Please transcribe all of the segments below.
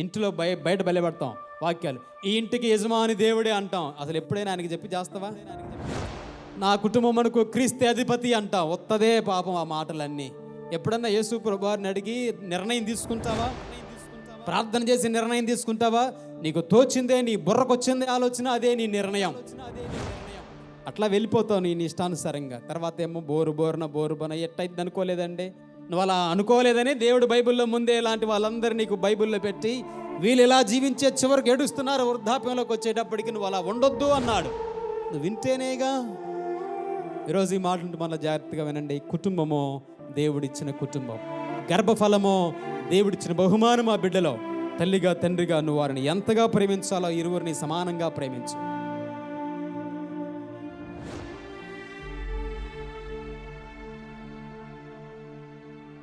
ఇంటిలో బయట బయలుపెడతాం వాక్యాలు. ఈ ఇంటికి యజమాని దేవుడే అంటాం. అసలు ఎప్పుడైనా ఆయనకి చెప్పి చేస్తావా? నా కుటుంబం మనకు క్రీస్తే అధిపతి అంటాం. వత్తదే పాపం ఆ మాటలన్నీ. ఎప్పుడన్నా యేసు ప్రభువారిని అడిగి నిర్ణయం తీసుకుంటావా? ప్రార్థన చేసి నిర్ణయం తీసుకుంటావా? నీకు తోచిందే, నీ బుర్రకొచ్చిందే ఆలోచన, అదే నీ నిర్ణయం. అట్లా వెళ్ళిపోతావు నీ ఇష్టానుసారంగా. తర్వాత ఏమో బోరుబన ఎట్టయిద్ది అనుకోలేదండి. నువ్వు అలా అనుకోలేదని దేవుడు బైబిల్లో ముందే ఇలాంటి వాళ్ళందరూ నీకు బైబిల్లో పెట్టి వీళ్ళు ఇలా జీవించే చివరికి ఏడుస్తున్నారు, వృద్ధాప్యంలోకి వచ్చేటప్పటికి నువ్వు అలా ఉండొద్దు అన్నాడు. నువ్వు వింటేనేగా. ఈరోజు ఈ మాట మన జాగ్రత్తగా వినండి. కుటుంబము దేవుడిచ్చిన కుటుంబం, గర్భఫలము దేవుడిచ్చిన బహుమానం. ఆ బిడ్డలో తల్లిగా తండ్రిగా నువ్వు వారిని ఎంతగా ప్రేమించాలో ఇరువురిని సమానంగా ప్రేమించు.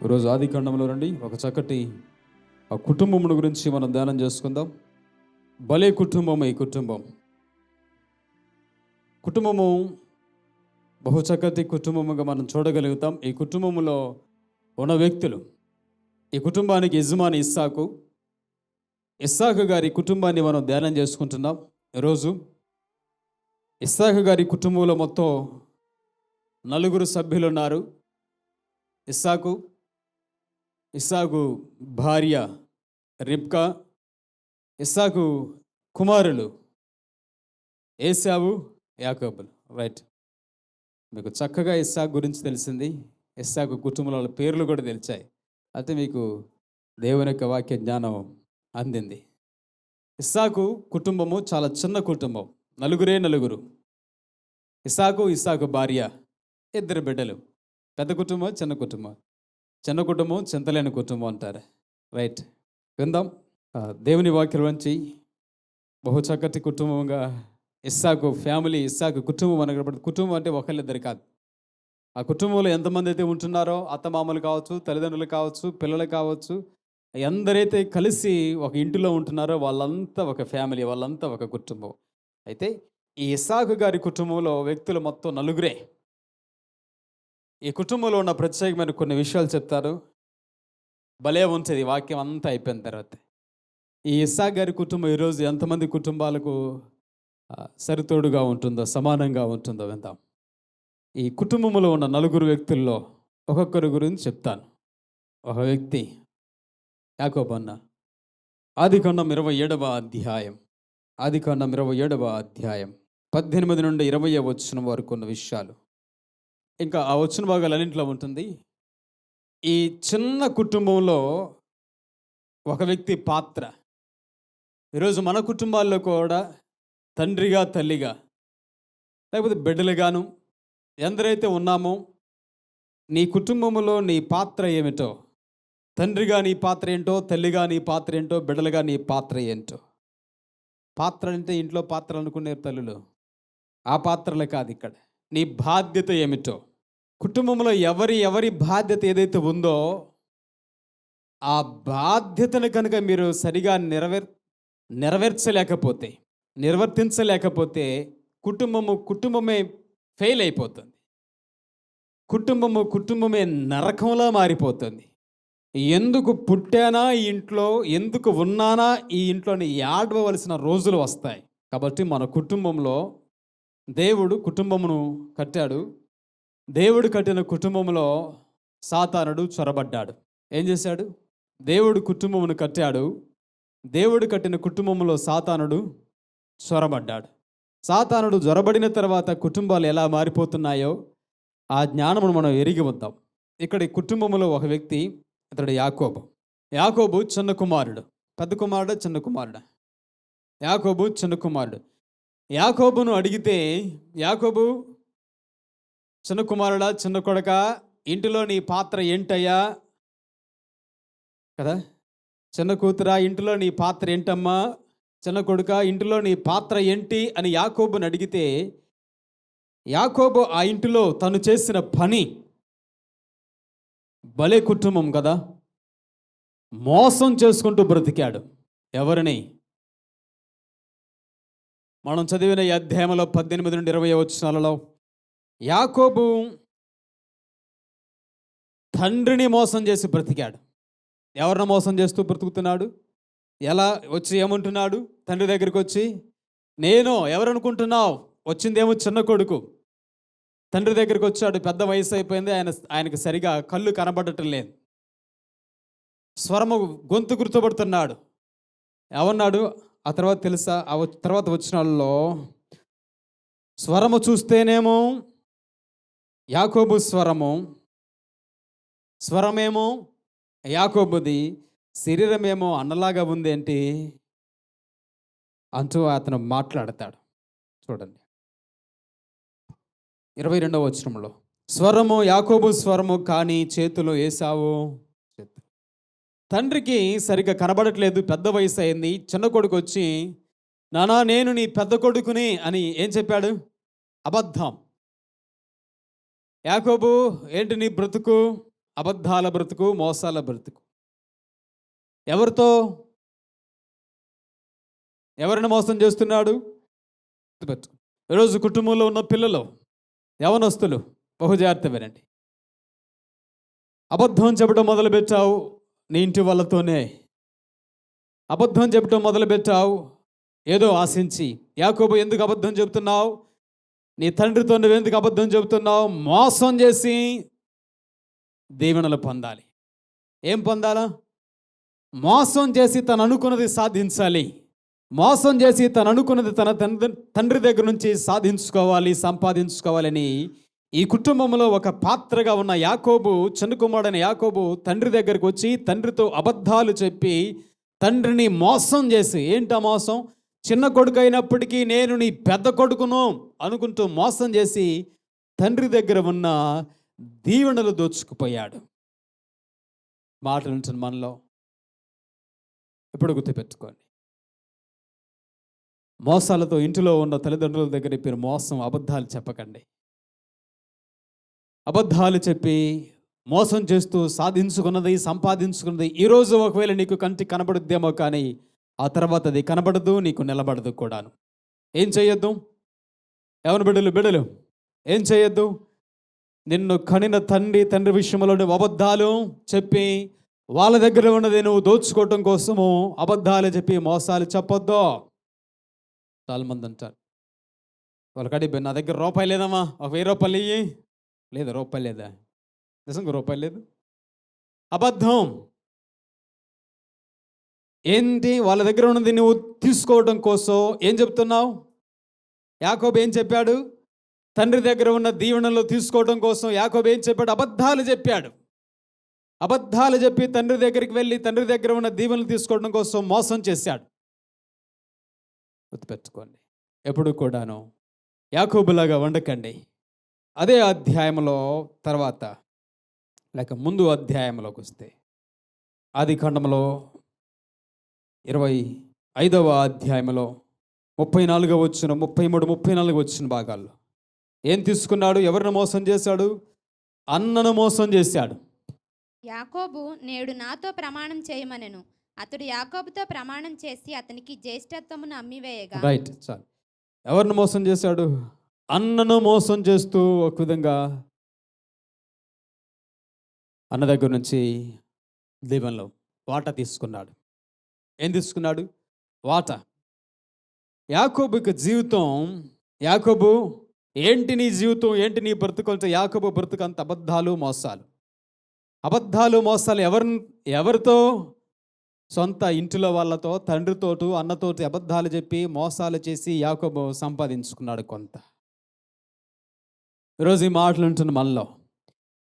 ఈరోజు ఆది కాండంలో రండి, ఒక చక్కటి ఆ కుటుంబమును గురించి మనం ధ్యానం చేసుకుందాం. భలే కుటుంబం ఈ కుటుంబం. కుటుంబము బహు చక్కటి కుటుంబముగా మనం చూడగలుగుతాం. ఈ కుటుంబంలో ఉన్న వ్యక్తులు, ఈ కుటుంబానికి యజమాని ఇస్సాకు. ఇస్సాకు గారి కుటుంబాన్ని మనం ధ్యానం చేసుకుంటున్నాం ఈరోజు. ఇస్సాకు గారి కుటుంబంలో మొత్తం 4 సభ్యులు ఉన్నారు. ఇస్సాకు భార్య రిబ్కా, ఇస్సాకు కుమారులు ఏశావు, యాకోబులు. రైట్, మీకు చక్కగా ఇస్సాకు గురించి తెలిసింది. ఇస్సాకు కుటుంబంలో పేర్లు కూడా తెలిసాయి. అయితే మీకు దేవుని యొక్క వాక్య జ్ఞానం అందింది. ఇస్సాకు కుటుంబము చాలా చిన్న కుటుంబం, 4 ఇస్సాకు భార్య, 2 బిడ్డలు. పెద్ద కుటుంబం, చిన్న కుటుంబం. చిన్న కుటుంబం చింతలేని కుటుంబం అంటారు. రైట్, విందాం దేవుని వాక్యం నుంచి. బహు చక్కటి కుటుంబంగా ఇస్సాకు ఫ్యామిలీ, ఇస్సాకు కుటుంబం అనగా, కుటుంబం అంటే ఒకళ్ళిద్దరు కాదు. ఆ కుటుంబంలో ఎంతమంది అయితే ఉంటున్నారో, అత్తమామలు కావచ్చు, తల్లిదండ్రులు కావచ్చు, పిల్లలు కావచ్చు, ఎందరైతే కలిసి ఒక ఇంటిలో ఉంటున్నారో వాళ్ళంతా ఒక ఫ్యామిలీ, వాళ్ళంతా ఒక కుటుంబం. అయితే ఈ ఇస్సాకు గారి కుటుంబంలో వ్యక్తులు మొత్తం 4. ఈ కుటుంబంలో ఉన్న ప్రత్యేకమైన కొన్ని విషయాలు చెప్తారు. భలే ఉంటుంది వాక్యం అంతా అయిపోయిన తర్వాత. ఈ ఇస్సాకు గారి కుటుంబం ఈరోజు ఎంతమంది కుటుంబాలకు సరితోడుగా ఉంటుందో, సమానంగా ఉంటుందో విందాం. ఈ కుటుంబంలో ఉన్న 4 వ్యక్తుల్లో ఒక్కొక్కరి గురించి చెప్తాను. ఒక వ్యక్తి యాకోబు అన్న. ఆదికాండం 27వ అధ్యాయం, 18 నుండి 20 వచనం వరకు ఉన్న విషయాలు. ఇంకా ఆ వచ్చిన భాగాలన్నింటిలో ఉంటుంది. ఈ చిన్న కుటుంబంలో ఒక వ్యక్తి పాత్ర ఈరోజు మన కుటుంబాల్లో కూడా తండ్రిగా, తల్లిగా, లేకపోతే బిడ్డలుగాను ఎందరైతే ఉన్నామో, నీ కుటుంబంలో నీ పాత్ర ఏమిటో, తండ్రిగా నీ పాత్ర ఏంటో, తల్లిగా నీ పాత్ర ఏంటో, బిడ్డలుగా నీ పాత్ర ఏంటో. పాత్ర అంటే ఇంట్లో పాత్రలు అనుకునే తల్లులు, ఆ పాత్రలే కాదు ఇక్కడ. నీ బాధ్యత ఏమిటో, కుటుంబంలో ఎవరి బాధ్యత ఏదైతే ఉందో ఆ బాధ్యతను కనుక మీరు సరిగా నిర్వర్తించలేకపోతే కుటుంబమే ఫెయిల్ అయిపోతుంది. కుటుంబమే నరకంలా మారిపోతుంది. ఎందుకు పుట్టానా ఈ ఇంట్లో, ఎందుకు ఉన్నానా ఈ ఇంట్లోని ఏడవలసిన రోజులు వస్తాయి. కాబట్టి మన కుటుంబంలో దేవుడు కుటుంబమును కట్టాడు. దేవుడు కట్టిన కుటుంబంలో సాతానుడు చొరబడ్డాడు. ఏం చేశాడు? దేవుడు కుటుంబమును కట్టాడు. దేవుడు కట్టిన కుటుంబంలో సాతానుడు చొరబడ్డాడు. సాతానుడు జొరబడిన తర్వాత కుటుంబాలు ఎలా మారిపోతున్నాయో ఆ జ్ఞానమును మనం ఎరిగి వద్దాం. ఇక్కడ ఈ కుటుంబంలో ఒక వ్యక్తి, అతడు యాకోబు చిన్న కుమారుడు. పెద్ద కుమారుడు, చిన్న కుమారుడు. యాకోబు చిన్న కుమారుడు. యాకోబును అడిగితే, యాకోబు చిన్న కుమారుడా, చిన్న కొడుక, ఇంటిలో నీ పాత్ర ఏంటయ్యా కదా. చిన్న కూతురా, ఇంటిలో నీ పాత్ర ఏంటమ్మా. చిన్న కొడుక, ఇంటిలో నీ పాత్ర ఏంటి అని యాకోబుని అడిగితే, యాకోబు ఆ ఇంటిలో తను చేసిన పని, భలే కుటుంబం కదా, మోసం చేసుకుంటూ బ్రతికాడు. ఎవరిని? మనం చదివిన ఈ అధ్యాయంలో 18 నుండి 20 వచనాలలో యాకోబు తండ్రిని మోసం చేసి బ్రతికాడు. ఎవరిని మోసం చేస్తూ బ్రతుకుతున్నాడు? ఎలా వచ్చి ఏమంటున్నాడు? తండ్రి దగ్గరికి వచ్చి, నేను ఎవరనుకుంటున్నావు? వచ్చిందేమో చిన్న కొడుకు. తండ్రి దగ్గరికి వచ్చాడు, పెద్ద వయసు అయిపోయింది, ఆయనకు సరిగా కళ్ళు కనబడటం లేదు, స్వరము గొంతు గుర్తుపడుతున్నాడు. ఏమన్నాడు ఆ తర్వాత తెలుసా? తర్వాత వచ్చిన వాళ్ళలో స్వరము చూస్తేనేమో యాకోబు స్వరమేమో యాకోబుది, శరీరమేమో అన్నలాగా ఉంది ఏంటి అంటూ అతను మాట్లాడతాడు. చూడండి 22వ వచనంలో, స్వరము యాకోబు స్వరము కానీ చేతులు ఏసావు చేతులు. తండ్రికి సరిగ్గా కనబడట్లేదు, పెద్ద వయసు అయింది. చిన్న కొడుకు వచ్చి, నానా నేను నీ పెద్ద కొడుకుని అని ఏం చెప్పాడు? అబద్ధం. యాకోబు ఏంటి నీ బ్రతుకు? అబద్ధాల బ్రతుకు, మోసాల బ్రతుకు. ఎవరితో? ఎవరిని మోసం చేస్తున్నాడు? ఈరోజు కుటుంబంలో ఉన్న పిల్లలు, యవనస్తులు బహు జాగ్రత్త వినండి. అబద్ధం చెప్పడం మొదలుపెట్టావు నీ ఇంటి వాళ్ళతోనే. అబద్ధం చెప్పడం మొదలుపెట్టావు ఏదో ఆశించి. యాకోబు ఎందుకు అబద్ధం చెబుతున్నావు? నీ తండ్రితో నువ్వెందుకు అబద్ధం చెబుతున్నావు? మోసం చేసి దీవెనలు పొందాలి. ఏం పొందాలా? మోసం చేసి తను అనుకున్నది సాధించాలి. మోసం చేసి తను అనుకున్నది తన తండ్రి దగ్గర నుంచి సాధించుకోవాలి, సంపాదించుకోవాలని ఈ కుటుంబంలో ఒక పాత్రగా ఉన్న యాకోబు, చిన్న కుమారుడైన యాకోబు తండ్రి దగ్గరకు వచ్చి తండ్రితో అబద్ధాలు చెప్పి తండ్రిని మోసం చేసి, ఏంటా మోసం? చిన్న కొడుకు అయినప్పటికీ నేను నీ పెద్ద కొడుకును అనుకుంటూ మోసం చేసి తండ్రి దగ్గర ఉన్న దీవెనలు దోచుకుపోయాడు. మాటలు ఉంటుంది మనలో, ఎప్పుడు గుర్తుపెట్టుకోండి. మోసాలతో ఇంటిలో ఉన్న తల్లిదండ్రుల దగ్గర మీరు మోసం, అబద్ధాలు చెప్పకండి. అబద్ధాలు చెప్పి మోసం చేస్తూ సాధించుకున్నది, సంపాదించుకున్నది ఈరోజు ఒకవేళ నీకు కంటికి కనబడుద్దేమో, కానీ ఆ తర్వాత అది కనబడదు, నీకు నిలబడదు కూడాను. ఏం చేయొద్దు? ఎవరి బిడ్డలు ఏం చేయొద్దు? నిన్ను కనిన తండ్రి విషయంలో నువ్వు అబద్ధాలు చెప్పి వాళ్ళ దగ్గర ఉన్నది నువ్వు దోచుకోవటం కోసము అబద్ధాలు చెప్పి మోసాలు చెప్పొద్దు. చాలామంది అంటారు, వాళ్ళకడి నా దగ్గర రూపాయి లేదమ్మా, ఒక 1000 రూపాయలు ఇయ్యి. లేదు, రూపాయి లేదా? నిజంగా రూపాయి లేదు. అబద్ధం. ఏంటి? వాళ్ళ దగ్గర ఉన్నది నువ్వు తీసుకోవడం కోసం ఏం చెప్తున్నావు? యాకోబు ఏం చెప్పాడు? తండ్రి దగ్గర ఉన్న దీవెనలు తీసుకోవడం కోసం యాకోబు ఏం చెప్పాడు? అబద్ధాలు చెప్పాడు. అబద్ధాలు చెప్పి తండ్రి దగ్గరికి వెళ్ళి తండ్రి దగ్గర ఉన్న దీవెనలు తీసుకోవడం కోసం మోసం చేశాడు. గుర్తుపెట్టుకోండి, ఎప్పుడు కూడాను యాకోబులాగా ఉండకండి. అదే అధ్యాయంలో తర్వాత లేక ముందు అధ్యాయంలోకి వస్తే, ఆదికాండములో 25వ అధ్యాయంలో 34వ వచనం, 33, 34 వచ్చిన భాగాల్లో ఏం తీసుకున్నాడు? ఎవరిని మోసం చేశాడు? అన్నను మోసం చేశాడు. యాకోబు నేడు నాతో ప్రమాణం చేయమనెను. అతడు యాకోబుతో ప్రమాణం చేసి అతనికి జ్యేష్ఠత్వమును అమ్మివేయగా. రైట్, చాలు. ఎవరిని మోసం చేశాడు? అన్నను మోసం చేస్తూ ఒక విధంగా అన్న దగ్గర నుంచి దీవెనలో వాటా తీసుకున్నాడు. ఏం తీసుకున్నాడు? వాటా. యాకోబుకి జీవితం, యాకోబు ఏంటి నీ జీవితం, ఏంటి నీ బ్రతుకు అంటే, యాకోబు బ్రతుకు అంత అబద్ధాలు మోసాలు. అబద్ధాలు మోసాలు ఎవరితో? సొంత ఇంటిలో వాళ్ళతో, తండ్రితోటి, అన్నతోటి అబద్ధాలు చెప్పి మోసాలు చేసి యాకోబు సంపాదించుకున్నాడు కొంత. ఈరోజు ఈ మాటలు ఉంటున్న మనలో,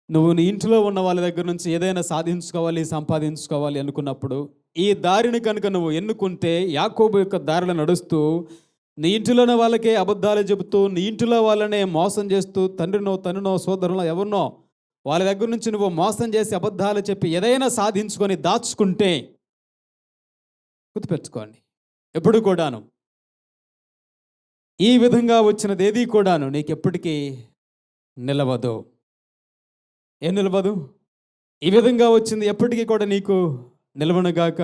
నువ్వు నీ ఇంట్లో ఉన్న వాళ్ళ దగ్గర నుంచి ఏదైనా సాధించుకోవాలి, సంపాదించుకోవాలి అనుకున్నప్పుడు ఈ దారిని కనుక నువ్వు ఎన్నుకుంటే, యాకోబు యొక్క దారిలో నడుస్తూ నీ ఇంటిలోనే వాళ్ళకే అబద్ధాలు చెబుతూ, నీ ఇంటిలో వాళ్ళనే మోసం చేస్తూ, తన్నునో సోదరునో ఎవరినో వాళ్ళ దగ్గర నుంచి నువ్వు మోసం చేసి అబద్ధాలు చెప్పి ఏదైనా సాధించుకొని దాచుకుంటే, గుర్తుపెట్టుకోండి, ఎప్పుడు కూడాను ఈ విధంగా వచ్చినది ఏది కూడాను నీకు ఎప్పటికీ నిలవదు. ఏం నిలవదు? ఈ విధంగా వచ్చింది ఎప్పటికీ కూడా నీకు నిలవనుగాక.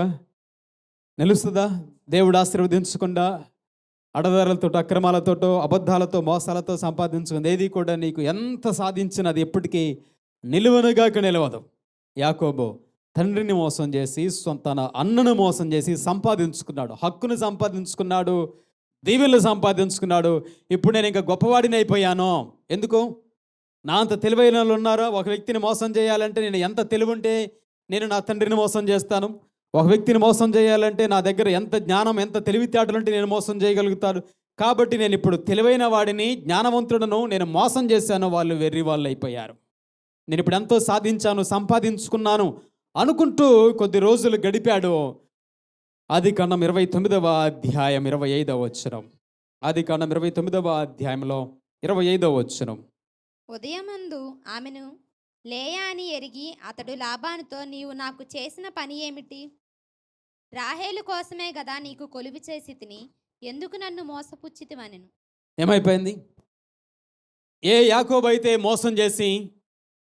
నిలుస్తుందా? దేవుడు ఆశీర్వదించకుండా అడదారులతో, అక్రమాలతో, అబద్ధాలతో, మోసాలతో సంపాదించుకుంది ఏది కూడా నీకు ఎంత సాధించినా అది ఎప్పటికీ నిలువనుగాక నిలవదు. యాకోబు తండ్రిని మోసం చేసి తన అన్నను మోసం చేసి సంపాదించుకున్నాడు, హక్కును సంపాదించుకున్నాడు, దీవెనలు సంపాదించుకున్నాడు. ఇప్పుడు నేను ఇంకా గొప్పవాడిని అయిపోయాను. ఎందుకు? నా అంత తెలివైన వాళ్ళు ఉన్నారో? ఒక వ్యక్తిని మోసం చేయాలంటే నేను ఎంత తెలివి ఉంటే నేను నా తండ్రిని మోసం చేస్తాను. ఒక వ్యక్తిని మోసం చేయాలంటే నా దగ్గర ఎంత జ్ఞానం, ఎంత తెలివితేటలు ఉంటే నేను మోసం చేయగలుగుతాను. కాబట్టి నేను ఇప్పుడు తెలివైన వాడిని, జ్ఞానవంతుడను, నేను మోసం చేశాను, వాళ్ళు వెర్రి వాళ్ళు అయిపోయారు. నేను ఇప్పుడు ఎంతో సాధించాను, సంపాదించుకున్నాను అనుకుంటూ కొద్ది రోజులు గడిపాడు. ఆదికాండం 29వ అధ్యాయం 25వ వచనం. ఆదికాండం 29వ అధ్యాయంలో 25వ వచనం. ఉదయమందు ఆమెను లేయా అని ఎరిగి అతడు లాబానుతో, నీవు నాకు చేసిన పని ఏమిటి? రాహేలు కోసమే గదా నీకు కొలువు చేసి తిని, ఎందుకు నన్ను మోసపుచ్చితివనెను. ఏమైపోయింది? ఏ యాకోబు అయితే మోసం చేసి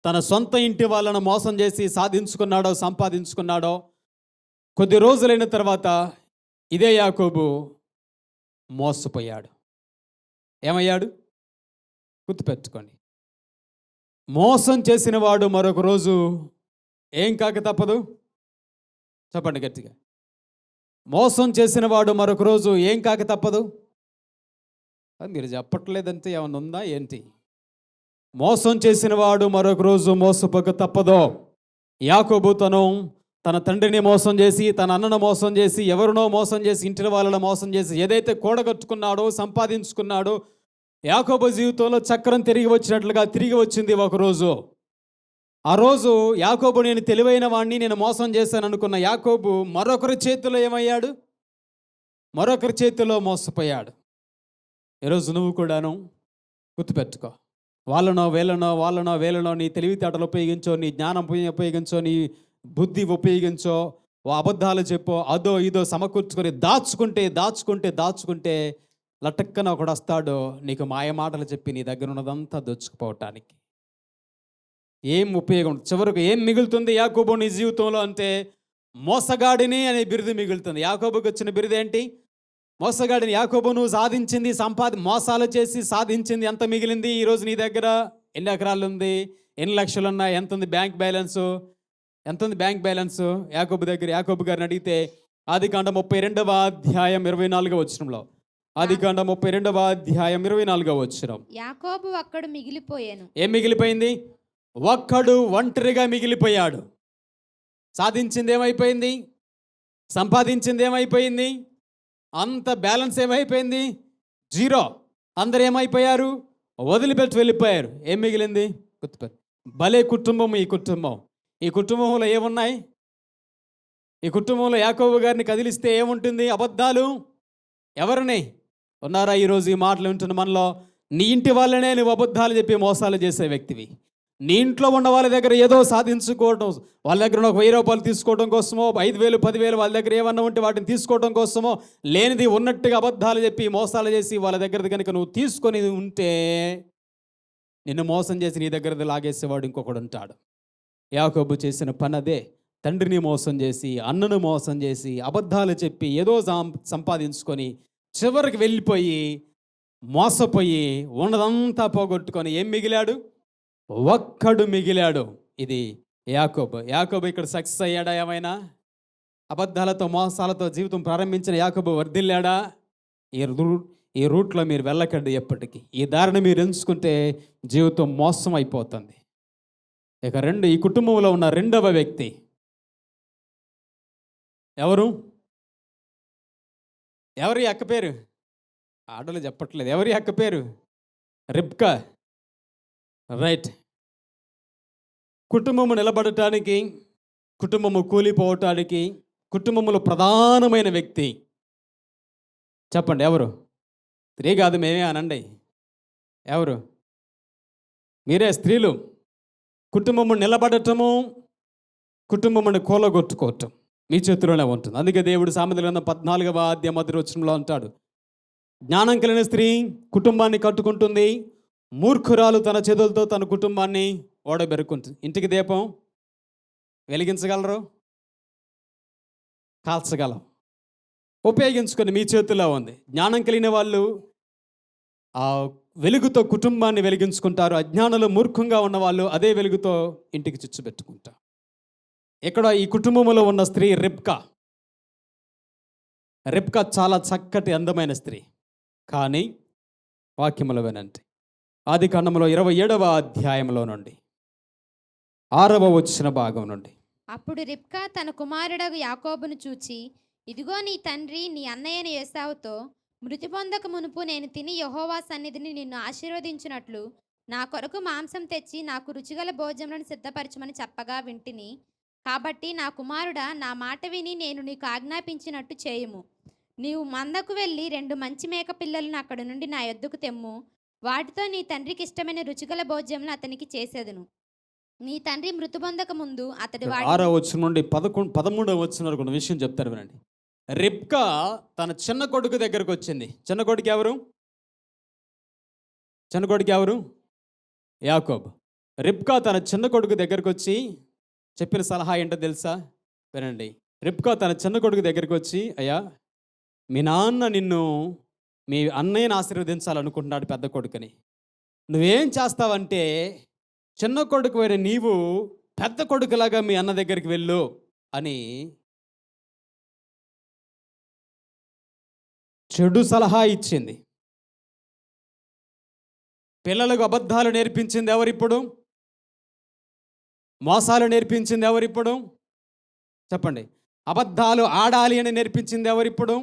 తన సొంత ఇంటి వాళ్ళను మోసం చేసి సాధించుకున్నాడో, సంపాదించుకున్నాడో, కొద్ది రోజులైన తర్వాత ఇదే యాకోబు మోసపోయాడు. ఏమయ్యాడు? గుర్తుపెట్టుకోండి. మోసం చేసిన వాడు మరొక రోజు ఏం కాక తప్పదు? చెప్పండి గట్టిగా. మోసం చేసిన వాడు మరొక రోజు ఏం కాక తప్పదు? మీరు చెప్పట్లేదంటే ఏమన్నా ఉందా ఏంటి? మోసం చేసిన వాడు మరొక రోజు మోసపోక తప్పదో. యాకోబు తన తండ్రిని మోసం చేసి, తన అన్నను మోసం చేసి, ఎవరినో మోసం చేసి, ఇంటి వాళ్ళను మోసం చేసి, ఏదైతే కూడగట్టుకున్నాడో, సంపాదించుకున్నాడో, యాకోబు జీవితంలో చక్రం తిరిగి వచ్చినట్లుగా తిరిగి వచ్చింది ఒకరోజు. ఆ రోజు యాకోబు, నేను తెలివైన వాడిని, నేను మోసం చేశాను అనుకున్న యాకోబు మరొకరి చేతిలో ఏమయ్యాడు? మరొకరి చేతిలో మోసపోయాడు. ఈరోజు నువ్వు కూడాను గుర్తుపెట్టుకో. వాళ్ళనో వీళ్ళనో నీ తెలివితేటలు ఉపయోగించో, నీ జ్ఞానం ఉపయోగించో, నీ బుద్ధి ఉపయోగించో, అబద్ధాలు చెప్పో, అదో ఇదో సమకూర్చుకొని దాచుకుంటే లటక్కన ఒకడు వస్తాడు నీకు మాయ మాటలు చెప్పి నీ దగ్గర ఉన్నదంతా దోచుకుపోవటానికి. ఏం ఉపయోగం? చివరకు ఏం మిగులుతుంది యాకోబు నీ జీవితంలో అంటే మోసగాడిని అనే బిరుదు మిగులుతుంది. యాకోబుకి వచ్చిన బిరుదు ఏంటి? మోసగాడిని. యాకోబు, నువ్వు సాధించింది, మోసాలు చేసి సాధించింది ఎంత మిగిలింది? ఈరోజు నీ దగ్గర ఎన్ని ఎకరాలు ఉంది, ఎన్ని లక్షలు ఉన్నాయి, ఎంత ఉంది బ్యాంక్ బ్యాలెన్సు? యాకోబు దగ్గర, యాకోబు గారిని అడిగితే ఆదికాండం 32వ అధ్యాయం 24వ వచనంలో, ఆదికాండం 32వ అధ్యాయం 24వ వచనం. యాకోబు ఒక్కడు మిగిలిపోయాను. ఏం మిగిలిపోయింది? ఒక్కడు ఒంటరిగా మిగిలిపోయాడు. సాధించింది ఏమైపోయింది? సంపాదించింది ఏమైపోయింది? అంత బ్యాలెన్స్ ఏమైపోయింది? జీరో. అందరు ఏమైపోయారు? వదిలిపెట్టి వెళ్ళిపోయారు. ఏం మిగిలింది? గుర్తుపెట్టు. భలే కుటుంబం ఈ కుటుంబం. ఈ కుటుంబంలో ఏమున్నాయి? ఈ కుటుంబంలో యాకోబు గారిని కదిలిస్తే ఏముంటుంది? అబద్ధాలు. ఎవరిని ఉన్నారా ఈరోజు ఈ మాటలు వింటున్న మనలో? నీ ఇంటి వాళ్ళనే నువ్వు అబద్ధాలు చెప్పి మోసాలు చేసే వ్యక్తివి. నీ ఇంట్లో ఉన్న వాళ్ళ దగ్గర ఏదో సాధించుకోవడం, వాళ్ళ దగ్గర ఒక 1000 రూపాయలు తీసుకోవడం కోసమో, 5000 10,000 వాళ్ళ దగ్గర ఏమన్నా ఉంటే వాటిని తీసుకోవడం కోసమో, లేనిది ఉన్నట్టుగా అబద్ధాలు చెప్పి మోసాలు చేసి వాళ్ళ దగ్గర కనుక నువ్వు తీసుకొని ఉంటే నిన్ను మోసం చేసి నీ దగ్గర లాగేసేవాడు ఇంకొకడు ఉంటాడు. యాకోబు చేసిన పని అదే. తండ్రిని మోసం చేసి, అన్నను మోసం చేసి, అబద్ధాలు చెప్పి ఏదో సంపాదించుకొని చివరికి వెళ్ళిపోయి మోసపోయి ఉన్నదంతా పోగొట్టుకొని ఏం మిగిలాడు? ఒక్కడు మిగిలాడు. ఇది యాకోబు. యాకోబు ఇక్కడ సక్సెస్ అయ్యాడా? ఏమైనా అబద్ధాలతో మోసాలతో జీవితం ప్రారంభించిన యాకోబు వర్ధిల్లాడా? ఈ రూట్లో మీరు వెళ్ళకండి ఎప్పటికీ. ఈ దారిని మీరు ఎంచుకుంటే జీవితం మోసం అయిపోతుంది. ఇక ఈ కుటుంబంలో ఉన్న రెండవ వ్యక్తి ఎవరు? ఎవరి అక్క పేరు? ఆడలు చెప్పట్లేదు. ఎవరి అక్క పేరు? రిబ్కా. రైట్. కుటుంబము నిలబడటానికి, కుటుంబము కూలిపోవటానికి, కుటుంబంలో ప్రధానమైన వ్యక్తి చెప్పండి ఎవరు? స్త్రీ కాదు, మేమే అనండి. ఎవరు? మీరే స్త్రీలు. కుటుంబము నిలబడటము, కుటుంబముని కూలగొట్టుకోవటం మీ చేతిలోనే ఉంటుంది. అందుకే దేవుడు సామెతల గ్రంథం 14వ అధ్యాయం 10వ వచనంలో అంటాడు, జ్ఞానం కలిగిన స్త్రీ కుటుంబాన్ని కట్టుకుంటుంది, మూర్ఖురాలు తన చేతులతో తన కుటుంబాన్ని ఓడబెరుకుంటుంది. ఇంటికి దీపం వెలిగించగలరు? కాల్చగలం. ఉపయోగించుకొని మీ చేతుల్లో ఉంది. జ్ఞానం కలిగిన వాళ్ళు ఆ వెలుగుతో కుటుంబాన్ని వెలిగించుకుంటారు. అజ్ఞానులు, మూర్ఖంగా ఉన్నవాళ్ళు అదే వెలుగుతో ఇంటికి చిచ్చు పెట్టుకుంటారు. ఇక్కడ ఈ కుటుంబంలో ఉన్న స్త్రీ రిబ్కా. రిబ్కా చాలా చక్కటి అందమైన స్త్రీ. కానీ వాక్యములు వినండి. ఆది కాండములో 27వ అధ్యాయంలో నుండి 6వ వచ్చిన భాగం నుండి. అప్పుడు రిబ్కా తన కుమారుడగు యాకోబును చూచి, ఇదిగో నీ తండ్రి నీ అన్నయ్యని ఏశావుతో మృతి పొందక మునుపు నేను తిని యెహోవా సన్నిధిని నిన్ను ఆశీర్వదించినట్లు నా కొరకు మాంసం తెచ్చి నాకు రుచిగల భోజనములను సిద్ధపరచమని చెప్పగా వింటిని. కాబట్టి నా కుమారుడా, నా మాట విని నేను నీకు ఆజ్ఞాపించినట్టు చేయుము. నీవు మందకు వెళ్ళి 2 మంచి మేక పిల్లలను అక్కడి నుండి నా యొద్దకు తెమ్ము. వాటితో నీ తండ్రికి ఇష్టమైన రుచిగల భోజ్యములను అతనికి చేసేదను. నీ తండ్రి మృతి పొందక ముందు అతడు 6వ వచ్చిన నుండి 13వ వచ్చిన వరకు ఉన్న విషయం చెప్తారు వినండి. రిబ్కా తన చిన్న కొడుకు దగ్గరకు వచ్చింది. చిన్న కొడుకు ఎవరు? చిన్న కొడుకు ఎవరు? యాకోబు. రిబ్కా తన చిన్న కొడుకు దగ్గరకు వచ్చి చెప్పిన సలహా ఏంటో తెలుసా? వినండి. రిబ్కా తన చిన్న కొడుకు దగ్గరికి వచ్చి, అయ్యా, మీ నాన్న నిన్ను, మీ అన్నయ్యని ఆశీర్వదించాలనుకుంటున్నాడు, పెద్ద కొడుకుని. నువ్వేం చేస్తావంటే, చిన్న కొడుకు అయిన నీవు పెద్ద కొడుకులాగా మీ అన్న దగ్గరికి వెళ్ళు అని చెడు సలహా ఇచ్చింది. పిల్లలకు అబద్ధాలు నేర్పించింది ఎవరిప్పుడు? మోసాలు నేర్పించింది ఎవరిప్పుడు? చెప్పండి. అబద్ధాలు ఆడాలి అని నేర్పించింది ఎవరిప్పుడు?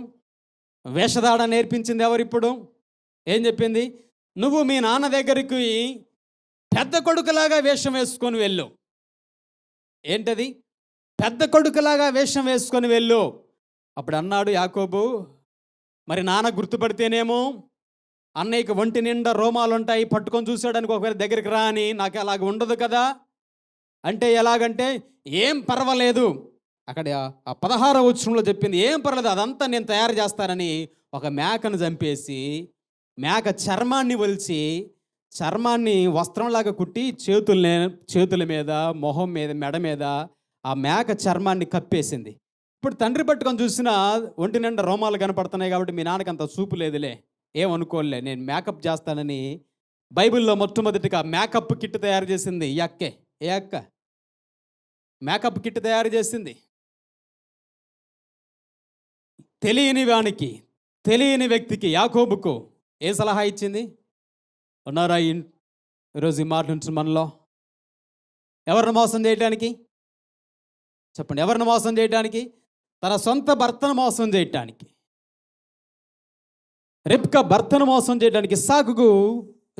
వేషధాడ నేర్పించింది ఎవరిప్పుడు? ఏం చెప్పింది? నువ్వు మీ నాన్న దగ్గరికి పెద్ద కొడుకులాగా వేషం వేసుకొని వెళ్ళు. ఏంటది? పెద్ద కొడుకులాగా వేషం వేసుకొని వెళ్ళు. అప్పుడు అన్నాడు యాకోబు, మరి నాన్న గుర్తుపడితేనేమో, అన్నయ్యకి ఒంటి నిండా రోమాలు ఉంటాయి, పట్టుకొని చూసాడానికి ఒకవేళ దగ్గరికి రా అని, నాకు అలాగ ఉండదు కదా. అంటే ఎలాగంటే, ఏం పర్వాలేదు. అక్కడ ఆ 16వ వచనంలో చెప్పింది, ఏం పర్వాలేదు, అదంతా నేను తయారు చేస్తానని ఒక మేకను చంపేసి మేక చర్మాన్ని ఒలిచి చర్మాన్ని వస్త్రంలాగా కుట్టి చేతుల మీద, మొహం మీద, మెడ మీద ఆ మేక చర్మాన్ని కప్పేసింది. ఇప్పుడు తండ్రి పట్టుకొని చూసినా ఒంటి నిండా రోమాలు కనపడుతున్నాయి కాబట్టి మీ నాన్నకి అంత చూపు లేదులే, ఏమనుకోలే, నేను మేకప్ చేస్తానని బైబిల్లో మొట్టమొదటిగా మేకప్ కిట్ తయారు చేసింది ఈ అక్కే. ఏ అక్క? మేకప్ కిట్ తయారు చేసింది. తెలియని వానికి, తెలియని వ్యక్తికి, యాకోబుకు ఏ సలహా ఇచ్చింది? ఉన్నారా ఈరోజు ఈ మాట నుంచి మనలో? ఎవరిని మోసం చేయటానికి? చెప్పండి, ఎవరిని మోసం చేయటానికి? తన సొంత భర్తను మోసం చేయటానికి. రిబ్కా భర్తను మోసం చేయడానికి,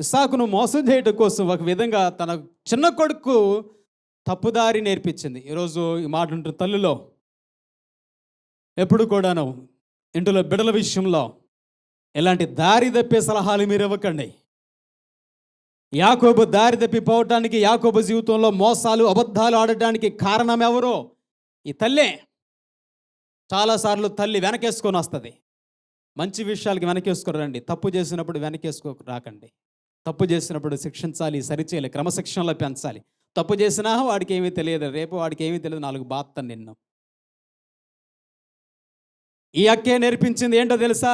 ఇస్సాకును మోసం చేయడం కోసం ఒక విధంగా తన చిన్న కొడుకు తప్పుదారి నేర్పించింది. ఈరోజు ఈ మాట ఉంటుంది తల్లిలో, ఎప్పుడు కూడాను ఇంటిలో బిడ్డల విషయంలో ఇలాంటి దారి తప్పే సలహాలు మీరు ఇవ్వకండి. యాకోబు దారి తప్పిపోవటానికి, యాకోబు జీవితంలో మోసాలు, అబద్ధాలు ఆడటానికి కారణం ఎవరో? ఈ తల్లే. చాలాసార్లు తల్లి వెనకేసుకొని వస్తుంది. మంచి విషయాలకి వెనకేసుకురండి. తప్పు చేసినప్పుడు వెనకేసుకో రాకండి. తప్పు చేసినప్పుడు శిక్షించాలి, సరిచేయాలి, క్రమశిక్షణలో పెంచాలి. తప్పు చేసినా వాడికి ఏమీ తెలియదు, రేపు వాడికి ఏమీ తెలియదు, 4 బాత్తాను నిన్ను. ఈ అక్కే నేర్పించింది ఏంటో తెలుసా?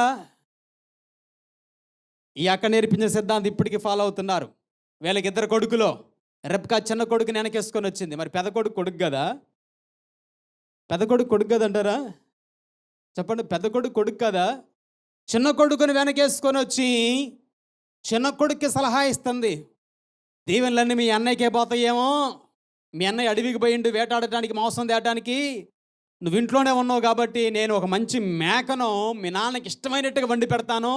ఈ అక్క నేర్పించిన సిద్ధాంతం ఇప్పటికీ ఫాలో అవుతున్నారు. వీళ్ళకి 2 కొడుకులో రిబ్కా చిన్న కొడుకుని వెనకేసుకొని వచ్చింది. మరి పెద్ద కొడుకు కొడుకు కదా? పెద్ద కొడుకు కొడుకు కదా అంటారా? చెప్పండి, పెద్ద కొడుకు కొడుకు కదా? చిన్న కొడుకుని వెనకేసుకొని వచ్చి చిన్న కొడుక్కి సలహా ఇస్తుంది. దీవెనలన్నీ మీ అన్నయ్యకే పోతాయేమో, మీ అన్నయ్య అడవికి పోయిండు వేటాడటానికి, మోసం తేయడానికి, నువ్వు ఇంట్లోనే ఉన్నావు కాబట్టి నేను ఒక మంచి మేకను మీ నాన్నకి ఇష్టమైనట్టుగా వండి పెడతాను.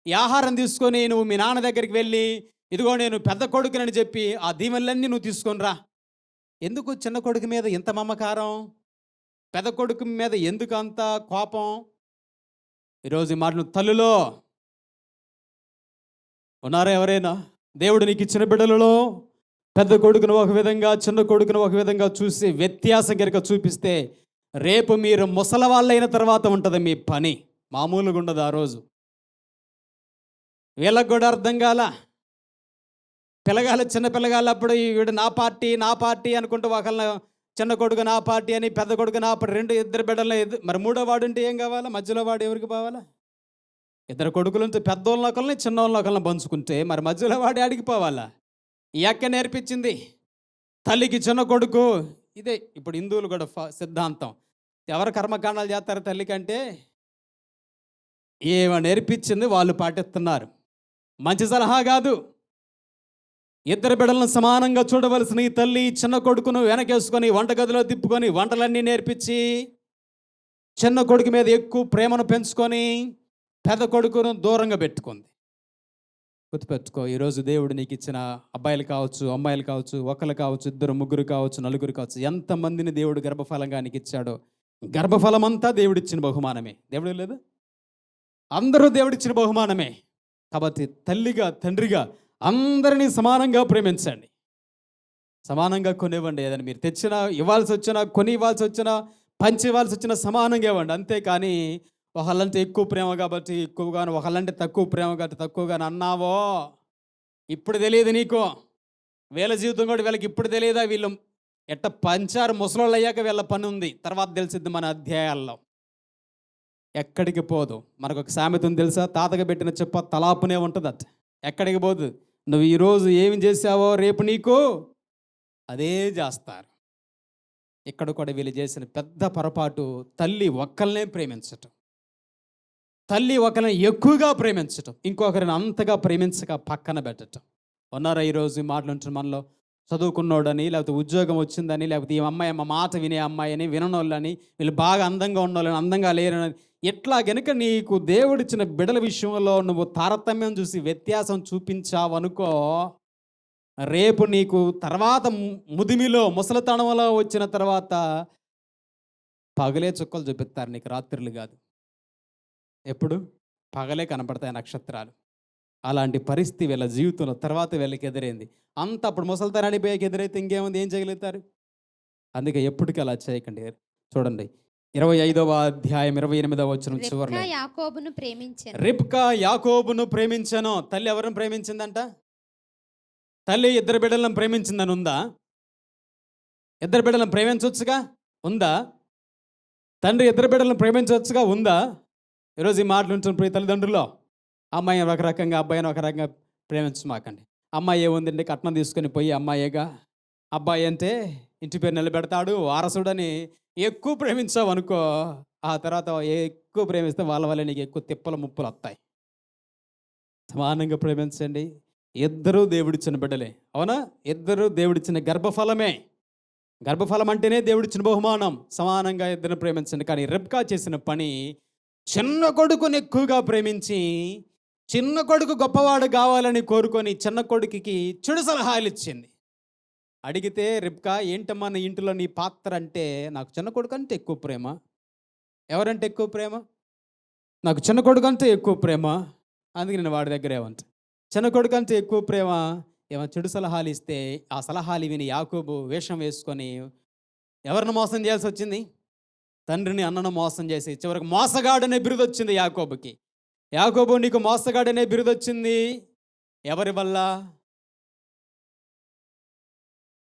ఈ ఆహారం తీసుకొని నువ్వు మీ నాన్న దగ్గరికి వెళ్ళి, ఇదిగో నేను పెద్ద కొడుకునని చెప్పి ఆ దీవెనలన్నీ నువ్వు తీసుకొని రా. ఎందుకు చిన్న కొడుకు మీద ఇంత మమకారం? పెద్ద కొడుకు మీద ఎందుకు అంత కోపం? ఈరోజు ఈ మాటలు తల్లులో ఉన్నారా ఎవరైనా? దేవుడు నీకు ఇచ్చిన బిడ్డలలో పెద్ద కొడుకును ఒక విధంగా, చిన్న కొడుకును ఒక విధంగా చూసి వ్యత్యాసం కనుక చూపిస్తే రేపు మీరు ముసలి వాళ్ళైన తర్వాత ఉంటుంది మీ పని. మామూలుగా ఉండదు ఆ రోజు. వీళ్ళకు కూడా అర్థం కాల. చిన్న పిల్లగాళ్ళు అప్పుడు వీడు నా పార్టీ అనుకుంటూ ఒకళ్ళ చిన్న కొడుకు నా పార్టీ అని, పెద్ద కొడుకు నా పార్టీ, 2 బిడ్డలు. మరి 3వ వాడు ఉంటే ఏం కావాలా? మధ్యలో వాడు ఎవరికి పోవాలా? 2 కొడుకులుంటే పెద్దోళ్ళని ఒకళ్ళని, చిన్నోళ్ళని ఒకళ్ళని పంచుకుంటే మరి మధ్యలో వాడు ఆడికి పోవాలా? ఈ అక్క నేర్పించింది. తల్లికి చిన్న కొడుకు ఇదే ఇప్పుడు హిందువులు కూడా సిద్ధాంతం. ఎవరు కర్మకాండాలు చేస్తారు తల్లి కంటే? ఏమ నేర్పించింది వాళ్ళు పాటిస్తున్నారు. మంచి సలహా కాదు. ఇద్దరు బిడ్డలను సమానంగా చూడవలసిన ఈ తల్లి చిన్న కొడుకును వెనకేసుకొని వంటగదిలో తిప్పుకొని వంటలన్నీ నేర్పించి చిన్న కొడుకు మీద ఎక్కువ ప్రేమను పెంచుకొని పెద్ద కొడుకును దూరంగా పెట్టుకుంది. గుర్తుపెట్టుకో, ఈరోజు దేవుడు నీకు ఇచ్చిన అబ్బాయిలు కావచ్చు, అమ్మాయిలు కావచ్చు, ఒకరు కావచ్చు, ఇద్దరు ముగ్గురు కావచ్చు, నలుగురు కావచ్చు, ఎంతమందిని దేవుడు గర్భఫలంగా నీకు ఇచ్చాడో గర్భఫలం అంతా దేవుడిచ్చిన బహుమానమే. దేవుడు లేదు, అందరూ దేవుడిచ్చిన బహుమానమే. కాబట్టి తల్లిగా తండ్రిగా అందరినీ సమానంగా ప్రేమించండి. సమానంగా కొనివ్వండి. ఏదైనా మీరు తెచ్చినా, ఇవ్వాల్సి వచ్చినా, కొని ఇవ్వాల్సి వచ్చినా, పంచి ఇవ్వాల్సి వచ్చినా సమానంగా ఇవ్వండి. అంతేకాని ఒకళ్ళంటే ఎక్కువ ప్రేమ కాబట్టి ఎక్కువగాను, ఒకళ్ళంటే తక్కువ ప్రేమ కాబట్టి తక్కువగాను అన్నావో ఇప్పుడు తెలియదు నీకు. వీళ్ళ జీవితం కూడా వీళ్ళకి ఇప్పుడు తెలియదా? వీళ్ళు ఎట్ట పంచారు ముసలోళ్ళు అయ్యాక వీళ్ళ పని ఉంది, తర్వాత తెలిసిద్ది మన అధ్యాయాల్లో. ఎక్కడికి పోదు. మనకు ఒక సామెత ఉంది తెలుసా? తాతగా పెట్టిన చెప్ప తలాపునే ఉంటుంది. అట్ ఎక్కడికి పోదు. నువ్వు ఈరోజు ఏమి చేసావో రేపు నీకు అదే చేస్తారు. ఇక్కడ కూడా వీళ్ళు చేసిన పెద్ద పొరపాటు తల్లి ఒక్కళ్ళనే ప్రేమించటం, తల్లి ఒకరిని ఎక్కువగా ప్రేమించటం, ఇంకొకరిని అంతగా ప్రేమించక పక్కన పెట్టటం. ఉన్నారా ఈరోజు ఈ మాటలుంటున్న మనలో? చదువుకున్నోడని, లేకపోతే ఉద్యోగం వచ్చిందని, లేకపోతే ఈ అమ్మాయి మా మాట వినే అమ్మాయి అని, విననోళ్ళని, వీళ్ళు బాగా అందంగా ఉన్నోళ్ళని, అందంగా లేరని, ఎట్లా గనుక నీకు దేవుడిచ్చిన బిడల విషయంలో నువ్వు తారతమ్యం చూసి వ్యత్యాసం చూపించావనుకో, రేపు నీకు తర్వాత ముదిమిలో ముసలితనంలో వచ్చిన తర్వాత పగలే చుక్కలు చూపిస్తారు నీకు, రాత్రులు కాదు. ఎప్పుడు? పగలే కనపడతాయి నక్షత్రాలు. అలాంటి పరిస్థితి వీళ్ళ జీవితంలో తర్వాత వీళ్ళకి ఎదురైంది. అంత అప్పుడు ముసలితనాన్ని పోయాక ఎదురైతే ఇంకేముంది, ఏం చేయగలుగుతారు? అందుకే ఎప్పటికీ అలా చేయకండి. చూడండి 25వ అధ్యాయం 28వ వచనం చివరిలో, యాకోబును ప్రేమించెను. రిబ్కా యాకోబును ప్రేమించెను. తల్లి ఎవరిని ప్రేమించిందంట? తల్లి ఇద్దరు బిడ్డలను ప్రేమించిందని ఉందా? ఇద్దరు బిడ్డలను ప్రేమించవచ్చుగా, ఉందా? తండ్రి ఇద్దరు బిడ్డలను ప్రేమించవచ్చుగా, ఉందా? ఈరోజు ఈ మాటలు ఉంటున్న ప్రియ తల్లిదండ్రుల్లో, అమ్మాయిని ఒక రకంగా అబ్బాయిని ఒక రకంగా ప్రేమించమాకండి. అమ్మాయి ఏముందండి, కట్నం తీసుకొని పోయి అమ్మాయిగా, అబ్బాయి అంటే ఇంటి పేరు నిలబెడతాడు, వారసుడని ఎక్కువ ప్రేమించావు అనుకో, ఆ తర్వాత ఎక్కువ ప్రేమిస్తే వాళ్ళ వల్ల నీకు ఎక్కువ తిప్పలు ముప్పులు వస్తాయి. సమానంగా ప్రేమించండి. ఇద్దరూ దేవుడిచ్చిన బిడ్డలే, అవునా? ఇద్దరు దేవుడిచ్చిన గర్భఫలమే. గర్భఫలం అంటేనే దేవుడిచ్చిన బహుమానం. సమానంగా ఇద్దరిని ప్రేమించండి. కానీ రిబ్కా చేసిన పని, చిన్న కొడుకుని ఎక్కువగా ప్రేమించి, చిన్న కొడుకు గొప్పవాడు కావాలని కోరుకొని చిన్న కొడుకుకి చెడు సలహాలు ఇచ్చింది. అడిగితే రిబ్కా, ఏంటమ్మా నీ ఇంటిలో నీ పాత్ర అంటే? నాకు చిన్న కొడుకు అంటే ఎక్కువ ప్రేమ. ఎవరంటే ఎక్కువ ప్రేమ? నాకు చిన్న కొడుకు అంటే ఎక్కువ ప్రేమ, అందుకే నేను వాడి దగ్గర ఏమంట. చిన్న కొడుకు అంటే ఎక్కువ ప్రేమ. ఏమో చెడు సలహాలు ఇస్తే ఆ సలహాలు విని యాకోబు వేషం వేసుకొని ఎవరిని మోసం చేయాల్సి వచ్చింది? తండ్రిని అన్నను మోసం చేసి చివరికి మోసగాడనే బిరుదు వచ్చింది యాకోబుకి. యాకోబు, నీకు మోసగాడనే బిరుదు వచ్చింది. ఎవరి వల్ల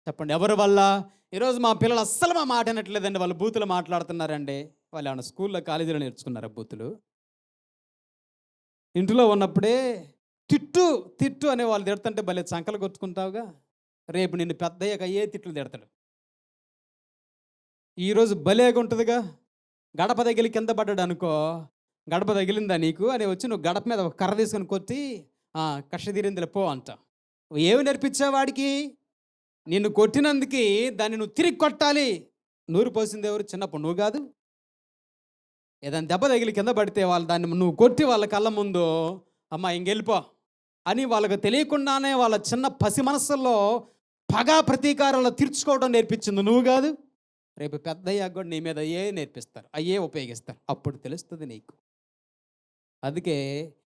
చెప్పండి? ఎవరి వల్ల? ఈరోజు మా పిల్లలు అస్సలు మా మాట వినట్లేదండి. వాళ్ళు బూతులు మాట్లాడుతున్నారండి. వాళ్ళు ఏమన్నా స్కూల్లో కాలేజీలో నేర్చుకున్నారా బూతులు? ఇంట్లో ఉన్నప్పుడే తిట్టు తిట్టు అనే వాళ్ళు తిడుతుంటే భలే చంకలు కొట్టుకుంటావుగా. రేపు నిన్ను పెద్ద అయ్యాక అయ్యే తిట్లు తిడతాడు. ఈరోజు భలేగా ఉంటుందిగా. గడప తగిలి కింద పడ్డాడు అనుకో, గడప తగిలిందా నీకు అని వచ్చి నువ్వు గడప మీద ఒక కర్ర తీసుకొని కొట్టి కష్ట తీరిందిలే పో అంట. ఏమి నేర్పించావు వాడికి? నిన్ను కొట్టినందుకు దాన్ని నువ్వు తిరిగి కొట్టాలి. నూరు పోసింది ఎవరు? చిన్నప్పుడు నువ్వు కాదు. ఏదైనా దెబ్బ తగిలి కింద పడితే వాళ్ళు దాన్ని నువ్వు కొట్టి వాళ్ళ కళ్ళ ముందు అమ్మ ఇంకెళ్ళిపో అని వాళ్ళకు తెలియకుండానే వాళ్ళ చిన్న పసి మనస్సుల్లో పగా ప్రతీకారాలు తీర్చుకోవడం నేర్పించింది నువ్వు కాదు. రేపు పెద్ద అయ్యాక కూడా నీ మీద అయ్యే నేర్పిస్తారు, అయ్యే ఉపయోగిస్తారు. అప్పుడు తెలుస్తుంది నీకు. అందుకే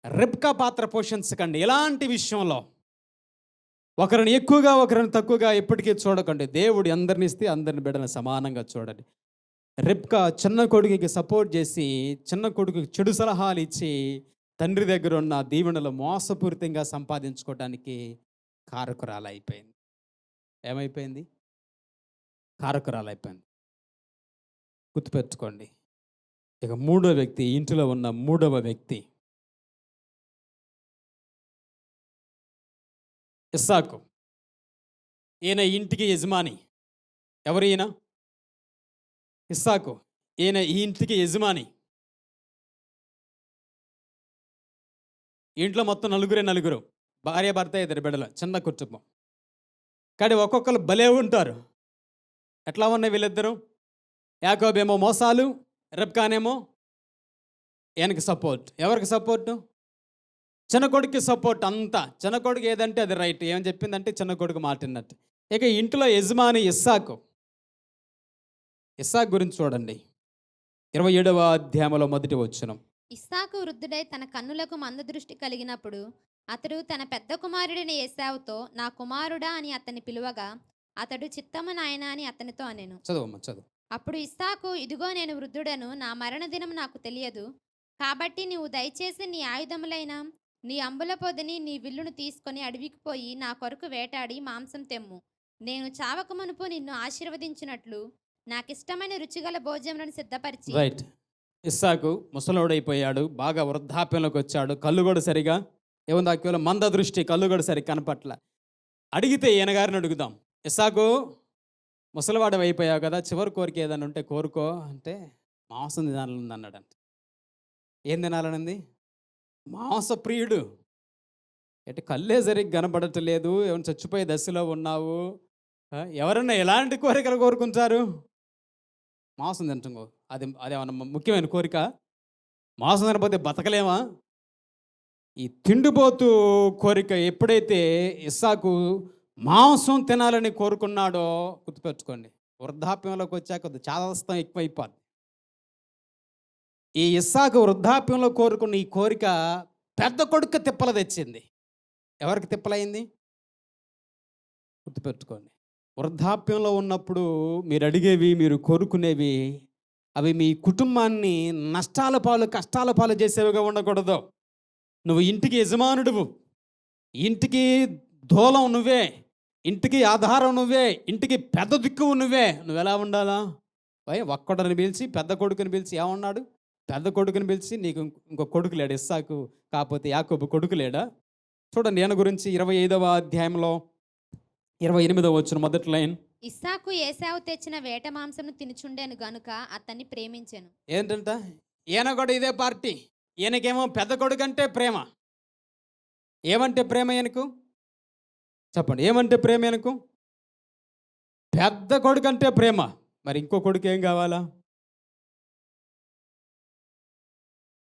రిబ్కా పాత్ర పోషించకండి. ఎలాంటి విషయంలో ఒకరిని ఎక్కువగా ఒకరిని తక్కువగా ఎప్పటికీ చూడకండి. దేవుడు అందరిని ఇస్తే అందరిని బిడ్డలను సమానంగా చూడండి. రిబ్కా చిన్న కొడుకుకి సపోర్ట్ చేసి చిన్న కొడుకుకి చెడు సలహాలు ఇచ్చి తండ్రి దగ్గర ఉన్న దీవెనలు మోసపూరితంగా సంపాదించుకోవడానికి కారకురాలైపోయింది. ఏమైపోయింది? కారకురాలైపోయింది. గుర్తుపెట్టుకోండి. ఇక మూడో వ్యక్తి, ఇంటిలో ఉన్న మూడవ వ్యక్తి ఇస్సాకు. ఈయన ఇంటికి యజమాని. ఎవరు ఈయన? ఇస్సాకు. ఈయన ఈ ఇంటికి యజమాని. ఇంట్లో మొత్తం నలుగురు, భార్య భర్త 2 బిడ్డలు, చిన్న కుటుంబం. కానీ ఒక్కొక్కరు భలే ఉంటారు. ఎట్లా ఉన్నాయి వీళ్ళిద్దరూ? యాకోబేమో మోసాలు, రెబ్కానేమో ఈయనకి సపోర్ట్. ఎవరికి సపోర్టు? చిన్న కొడుకుకి సపోర్ట్ అంతా. చిన్న కొడుకు ఏదంటే అది రైట్. ఏమని చెప్పిందంటే చిన్న కొడుకు మాట విన్నట్టు. ఇక ఇంట్లో యజమాని ఇస్సాకు. ఇస్సాకు గురించి చూడండి. 27వ అధ్యాయంలో మొదటి వచనం. ఇస్సాకు వృద్ధుడై తన కన్నులకు మందదృష్టి కలిగినప్పుడు అతడు తన పెద్ద కుమారుడైన ఏశావుతో, నా కుమారుడా అని అతన్ని పిలువగా, అతడు చిత్తము నాయనా అని అతనితో అనెను. చదువమ్మ చదువు. అప్పుడు ఇస్సాకు, ఇదిగో నేను వృద్ధుడను, నా మరణ దినం నాకు తెలియదు. కాబట్టి నీవు దయచేసి నీ ఆయుధములైన నీ అంబుల పొదిని, నీ విల్లును తీసుకొని అడవికి పోయి నా కొరకు వేటాడి మాంసం తెమ్ము. నేను చావక మునుపు నిన్ను ఆశీర్వదించినట్లు నాకిష్టమైన రుచిగల భోజనములను సిద్ధపరిచి. రైట్. ఇస్సాకు ముసలోడైపోయాడు, బాగా వృద్ధాప్యంలోకి వచ్చాడు. కళ్ళు కూడా సరిగా ఏముంది వాక్యంలో? మంద దృష్టి, కళ్ళు కూడా సరిగ్గా కనపట్ల. అడిగితే ఈయన గారిని అడుగుదాం. ఇస్సాకు, ముసలివాడు అయిపోయావు కదా, చివరి కోరిక ఏదైనా ఉంటే కోరుకో అంటే, మాంసం తినాలని అన్నాడంట. ఏం తినాలనుంది? మాంసప్రియుడు. అంటే కళ్ళే సరిగ్గా కనపడట్లేదు, ఏమైనా చచ్చిపోయే దశలో ఉన్నావు. ఎవరన్నా ఎలాంటి కోరికలు కోరుకుంటారు? మాంసం తింటాం. అదేమన్నా ముఖ్యమైన కోరిక? మాంసం తినకపోతే బతకలేమా? ఈ తిండిపోతూ కోరిక ఎప్పుడైతే ఇస్సాకు మాంసం తినాలని కోరుకున్నాడో, గుర్తుపెట్టుకోండి, వృద్ధాప్యంలోకి వచ్చాక చాదస్తం ఎక్కువైపోద్ది. ఈ ఇస్సాకు వృద్ధాప్యంలో కోరుకున్న ఈ కోరిక పెద్ద కొడుకు తిప్పలు తెచ్చింది. ఎవరికి తిప్పలైంది? గుర్తుపెట్టుకోండి. వృద్ధాప్యంలో ఉన్నప్పుడు మీరు అడిగేవి, మీరు కోరుకునేవి, అవి మీ కుటుంబాన్ని నష్టాల పాలు, కష్టాల పాలు చేసేవిగా ఉండకూడదు. నువ్వు ఇంటికి యజమానుడువు, ఇంటికి దూలం నువ్వే, ఇంటికి ఆధారం నువ్వే, ఇంటికి పెద్ద దిక్కువు నువ్వే. నువ్వు ఎలా ఉండాలా? ఒక్కడని పిలిచి, పెద్ద కొడుకుని పిలిచి ఏమన్నాడు? పెద్ద కొడుకుని పిలిచి, నీకు ఇంకో కొడుకు లేడు ఇస్సాకు, కాకపోతే యాకోబు కొడుకు లేడా? చూడండి ఈయన గురించి 25వ అధ్యాయంలో 28వ వచనం మొదటి లైన్. ఇస్సాకు ఏశావు తెచ్చిన వేట మాంసమును తినుచుండెను గనుక అతన్ని ప్రేమించెను. ఏంటంట? ఈయన కూడా ఇదే పార్టీ. ఈయనకేమో పెద్ద కొడుకు అంటే ప్రేమ. ఏమంటే ప్రేమ ఈయనకు? చెప్పండి, ఏమంటే ప్రేమ ఈయనకు? పెద్ద కొడుకు అంటే ప్రేమ. మరి ఇంకో కొడుకు ఏం కావాలా?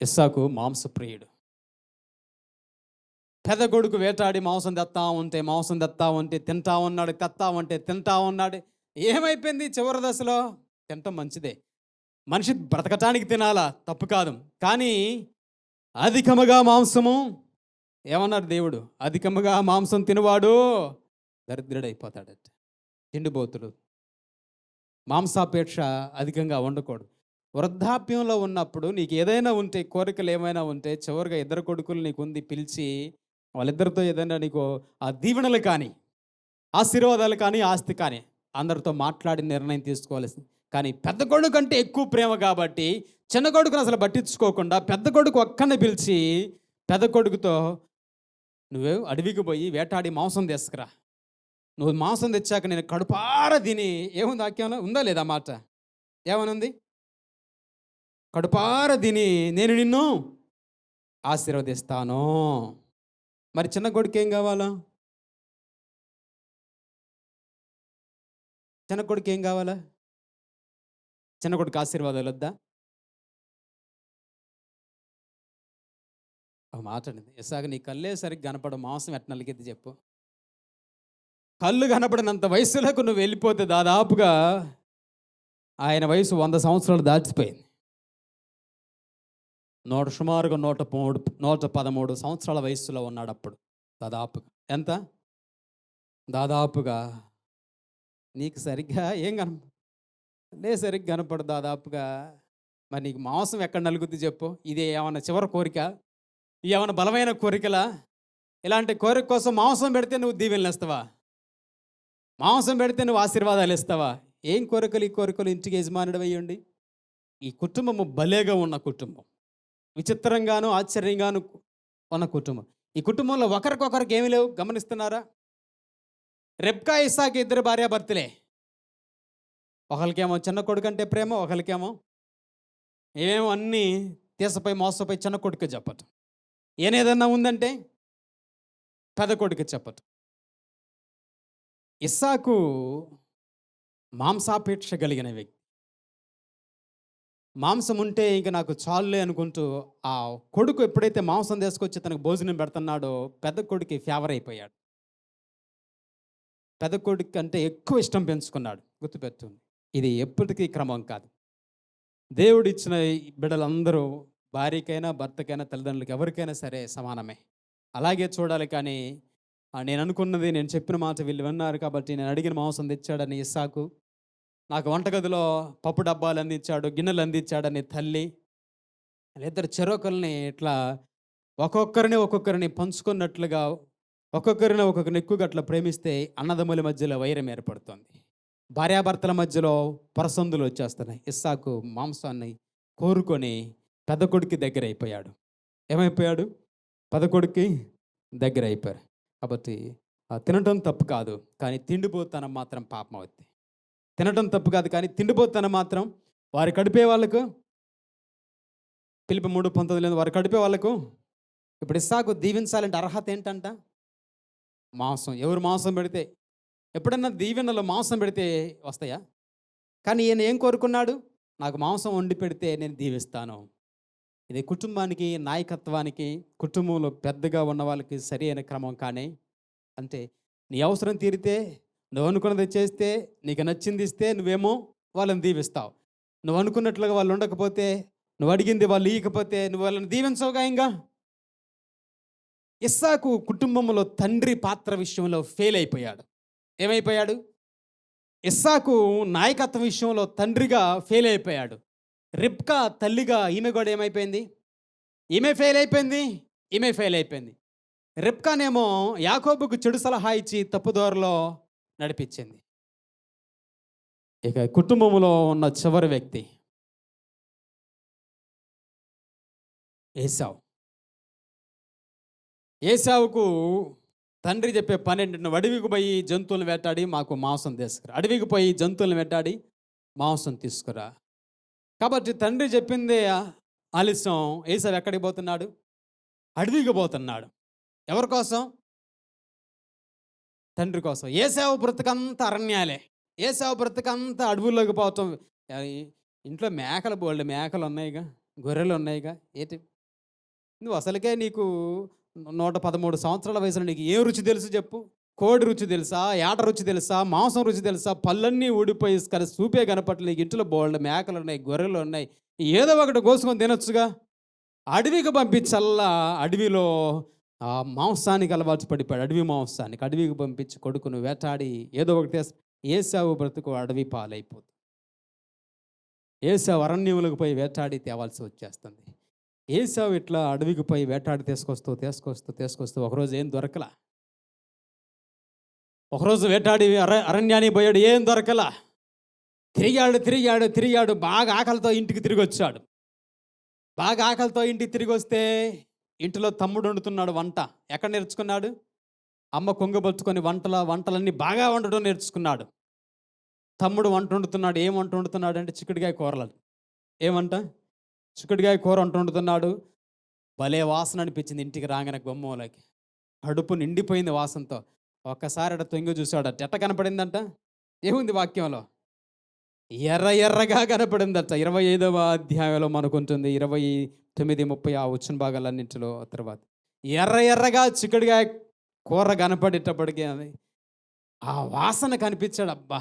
ఇస్సాకు మాంసప్రియుడు. పెద్ద కొడుకు వేటాడి మాంసం తెస్తా ఉంటే తింటా ఉన్నాడు. ఏమైపోయింది చివరి దశలో? తినటం మంచిదే, మనిషి బ్రతకటానికి తినాలా, తప్పు కాదు. కానీ అధికముగా మాంసము, ఏమన్నాడు దేవుడు? అధికముగా మాంసం తినవాడు దరిద్రుడైపోతాడట. తిండిపోతుడు. మాంసాపేక్ష అధికంగా ఉండకూడదు. వృద్ధాప్యంలో ఉన్నప్పుడు నీకు ఏదైనా ఉంటే, కోరికలు ఏమైనా ఉంటే, చివరిగా 2 కొడుకులు నీకు ఉంది పిలిచి, వాళ్ళిద్దరితో ఏదైనా నీకు ఆ దీవెనలు కానీ, ఆశీర్వాదాలు కానీ, ఆస్తి కానీ అందరితో మాట్లాడి నిర్ణయం తీసుకోవాల్సింది. కానీ పెద్ద కొడుకు అంటే ఎక్కువ ప్రేమ కాబట్టి చిన్న కొడుకుని అసలు పట్టించుకోకుండా పెద్ద కొడుకు ఒక్కడిని పిలిచి, పెద్ద కొడుకుతో నువ్వు అడవికి పోయి వేటాడి మాంసం తీసుకురా, నువ్వు మాంసం తెచ్చాక నేను కడుపార తిని, ఏముంది వాక్యంలో? ఉందా లేదా మాట? ఏమనుంది? కడుపార తిని నేను నిన్ను ఆశీర్వదిస్తాను. మరి చిన్న కొడుకు ఏం కావాలా? చిన్న కొడుకు ఏం కావాలా? చిన్న కొడుకు ఆశీర్వాదాలు వద్దా? ఒక మాట అండి, ఇస్సాకు నీ కళ్ళే సరిగ్గా కనపడ, మాంసం ఎట్ట నలిగిద్ది చెప్పు? కళ్ళు కనపడినంత వయసులకు నువ్వు వెళ్ళిపోతే దాదాపుగా ఆయన వయసు 100 సంవత్సరాలు దాటిపోయింది. సుమారుగా 113 సంవత్సరాల వయస్సులో ఉన్నాడు అప్పుడు. దాదాపుగా ఎంత? దాదాపుగా నీకు సరిగ్గా ఏం సరిగ్గా కనపడు దాదాపుగా. మరి నీకు మాంసం ఎక్కడ నలుగుద్ది చెప్పు? ఇదే ఏమన్నా చివరి కోరిక? ఏమన్నా బలమైన కోరికలా? ఇలాంటి కోరిక కోసం మాంసం పెడితే నువ్వు దీవెనలు ఇస్తావా? మాంసం పెడితే నువ్వు ఆశీర్వాదాలు ఇస్తావా? ఏం కోరికలు ఈ కోరికలు? ఇంటికి యజమానుడు అయ్యండి. ఈ కుటుంబము భలేగా ఉన్న కుటుంబం, విచిత్రంగాను ఆశ్చర్యంగాను ఉన్న కుటుంబం. ఈ కుటుంబంలో ఒకరికొకరికి ఏమీ లేవు. గమనిస్తున్నారా? రెబ్కా ఇస్సాకు 2 భార్యాభర్తలే. ఒకరికేమో చిన్న కొడుకు అంటే ప్రేమ, ఒకరికేమో ఏమేమో అన్నీ తీసపోయి మోసపోయి చిన్న కొడుకు చెప్పటం. ఏనేదన్నా ఉందంటే పెద్ద కొడుకు చెప్పటం. ఇస్సాకు మాంసాపేక్ష కలిగిన వ్యక్తి. మాంసం ఉంటే ఇంక నాకు చాలులే అనుకుంటూ ఆ కొడుకు ఎప్పుడైతే మాంసం తీసుకొచ్చి తనకు భోజనం పెడుతున్నాడో పెద్ద కొడుకు ఫేవర్ అయిపోయాడు. పెద్ద కొడుకు అంటే ఎక్కువ ఇష్టం పెంచుకున్నాడు. గుర్తుపెట్టుకోండి, ఇది ఎప్పటికీ క్రమం కాదు. దేవుడు ఇచ్చిన ఈ బిడ్డలందరూ భార్యకైనా భర్తకైనా తల్లిదండ్రులకి ఎవరికైనా సరే సమానమే. అలాగే చూడాలి. కానీ నేను అనుకున్నది, నేను చెప్పిన మాట వీళ్ళు విన్నారు కాబట్టి నేను అడిగిన మాంసం తెచ్చాడని ఇస్సాకు, నాకు వంటగదిలో పప్పు డబ్బాలు అందించాడు, గిన్నెలు అందించాడని తల్లి, వాళ్ళిద్దరు చెరొకరిని ఇట్లా ఒక్కొక్కరిని పంచుకున్నట్లుగా ఒక్కొక్కరిని ఎక్కువగా అట్లా ప్రేమిస్తే అన్నదమ్ముల మధ్యలో వైరం ఏర్పడుతుంది. భార్యాభర్తల మధ్యలో పరసందులు వచ్చేస్తున్నాయి. ఇస్సాకు మాంసాన్ని కోరుకొని పెద్ద కొడుకు దగ్గర అయిపోయాడు. ఏమైపోయాడు? పెద్ద కొడుక్కి దగ్గర అయిపోయారు. కాబట్టి తినటం తప్పు కాదు, కానీ తిండిపోతనం మాత్రం పాపం అవుద్ది. తినటం తప్పు కాదు, కానీ తిండిపోతనం మాత్రం వారి కడిపే వాళ్ళకు, పిలిపి 3:19 వారు కడిపే వాళ్ళకు. ఇప్పుడు ఇస్సాకు దీవించాలంటే అర్హత ఏంటంట? మాంసం. ఎవరు మాంసం పెడితే, ఎప్పుడన్నా దీవెనలో మాంసం పెడితే వస్తాయా? కానీ ఈయన ఏం కోరుకున్నాడు? నాకు మాంసం వండి పెడితే నేను దీవిస్తాను. ఇది కుటుంబానికి, నాయకత్వానికి, కుటుంబంలో పెద్దగా ఉన్న వాళ్ళకి సరి అయిన క్రమం. కానీ అంటే నీ అవసరం తీరితే, నువ్వు అనుకున్నది చేస్తే, నీకు నచ్చింది ఇస్తే నువ్వేమో వాళ్ళని దీవిస్తావు. నువ్వు అనుకున్నట్లుగా వాళ్ళు ఉండకపోతే, నువ్వు అడిగింది వాళ్ళు ఇవ్వకపోతే నువ్వు వాళ్ళని దీవించవుగా. ఇంకా ఇస్సాకు కుటుంబంలో తండ్రి పాత్ర విషయంలో ఫెయిల్ అయిపోయాడు. ఏమైపోయాడు? ఇస్సాకు నాయకత్వం విషయంలో తండ్రిగా ఫెయిల్ అయిపోయాడు. రిబ్కా తల్లిగా ఈమె కూడా ఏమైపోయింది? ఈమె ఫెయిల్ అయిపోయింది. రిబ్కానేమో యాకోబుకు చెడు సలహా ఇచ్చి తప్పుదోరలో నడిపించింది. ఇక కుటుంబంలో ఉన్న చివరి వ్యక్తి ఏశావు. ఏశావుకు తండ్రి చెప్పే పని ఏంటంటే, నువ్వు అడవికి పోయి జంతువులను వేటాడి మాకు మాంసం తీసుకురా. అడవికి పోయి జంతువులను వేటాడి మాంసం తీసుకురా. కాబట్టి తండ్రి చెప్పిందే ఆలస్యం. ఏశావు ఎక్కడికి పోతున్నాడు? అడవికి పోతున్నాడు. ఎవరి కోసం? తండ్రి కోసం. ఏశావు బ్రతుకంతా అరణ్యాలే. ఏశావు బ్రతుకంతా అడవుల్లోకి పోవటం. ఇంట్లో బోల్డ్ మేకలు ఉన్నాయిగా, గొర్రెలు ఉన్నాయిగా. ఏంటి నువ్వు అసలుకే నీకు 113 సంవత్సరాల వయసులో నీకు ఏ రుచి తెలుసు చెప్పు? కోడి రుచి తెలుసా? ఏట రుచి తెలుసా? మాంసం రుచి తెలుసా? పళ్ళన్నీ ఊడిపోయి సూపే కనపట్లేదు. నీకు ఇంట్లో బోల్డ్ మేకలు ఉన్నాయి, గొర్రెలు ఉన్నాయి. ఏదో ఒకటి కోసుకొని తినొచ్చుగా. అడవికి పంపించల్లా. అడవిలో ఆ మాంసానికి అలవాటు పడిపోయాడు. అడవి మాంసానికి అడవికి పంపించి కొడుకును వేటాడి ఏదో ఒకటి ఏశావు బ్రతుకు అడవి పాలైపోతుంది. ఏశావు అరణ్యములకు పోయి వేటాడి తేవాల్సి వచ్చేస్తుంది. ఏశావు ఇట్లా అడవికి పోయి వేటాడి తీసుకొస్తూ ఒకరోజు ఏం దొరకలా. ఒకరోజు వేటాడి అరణ్యానికి పోయాడు, ఏం దొరకలా. తిరిగాడు. బాగా ఆకలితో ఇంటికి తిరిగి వచ్చాడు. బాగా ఆకలితో ఇంటికి తిరిగి వస్తే ఇంటిలో తమ్ముడు వండుతున్నాడు వంట. ఎక్కడ నేర్చుకున్నాడు? అమ్మ కొంగబలుచుకొని వంటలన్నీ బాగా వండడం నేర్చుకున్నాడు. తమ్ముడు వంట వండుతున్నాడు. ఏం వంట వండుతున్నాడు అంటే చిక్కుడుకాయ కూరలు. ఏమంట? చిక్కుడుకాయ కూర వంట వండుతున్నాడు. భలే వాసన అనిపించింది ఇంటికి రాగానే. గుమ్మంలోకి కడుపు నిండిపోయింది వాసనతో. ఒక్కసారి అట తొంగి చూశాడు. ఎట్ట కనపడిందంట? ఏముంది వాక్యంలో? ఎర్రగా కనపడిందట. 25వ అధ్యాయంలో మనకుంటుంది. 29, 30 ఆ వచ్చిన భాగాలన్నింటిలో తర్వాత ఎర్రగా చిక్కుడుకాయ కూర కనపడేటప్పటికీ ఆ వాసన కనిపించాడు. అబ్బా,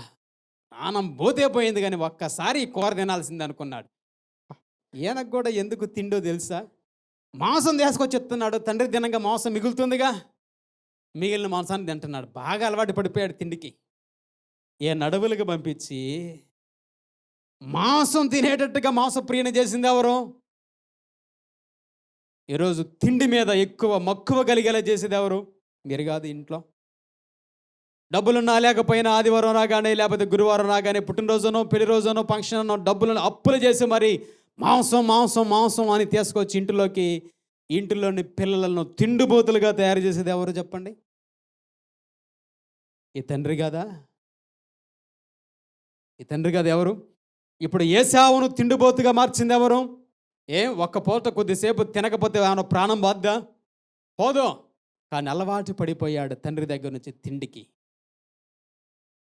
ప్రాణం పోతే పోయింది, కానీ ఒక్కసారి ఈ కూర తినాల్సింది అనుకున్నాడు. ఈయనకు కూడా ఎందుకు తిండో తెలుసా? మాంసం తీసుకొచ్చి చెప్తున్నాడు. తండ్రి తినంగా మాంసం మిగులుతుందిగా, మిగిలిన మాంసాన్ని తింటున్నాడు. బాగా అలవాటు పడిపోయాడు తిండికి. ఏ నడువులకు పంపించి మాంసం తినేటట్టుగా మాంసప్రియన చేసింది ఎవరు? ఈరోజు తిండి మీద ఎక్కువ మక్కువ కలిగేలా చేసేది ఎవరు? మీరు కాదు. ఇంట్లో డబ్బులున్నా లేకపోయినా ఆదివారం రాగానే, లేకపోతే గురువారం రాగానే, పుట్టినరోజునో పెళ్లి రోజునో ఫంక్షన్ అనో డబ్బులను అప్పులు చేసి మరి మాంసం అని తీసుకొచ్చి ఇంటిలోని పిల్లలను తిండిబోతులుగా తయారు చేసేది ఎవరు చెప్పండి? ఈ తండ్రి కదా. ఈ తండ్రి కదా ఎవరు? ఇప్పుడు ఏశావును తిండిబోతుగా మార్చింది ఎవరు? ఒక్క పూట కొద్దిసేపు తినకపోతే ఏమైనా ప్రాణం బాద్దా? పోదు. కానీ అలవాటు పడిపోయాడు తండ్రి దగ్గర నుంచి తిండికి.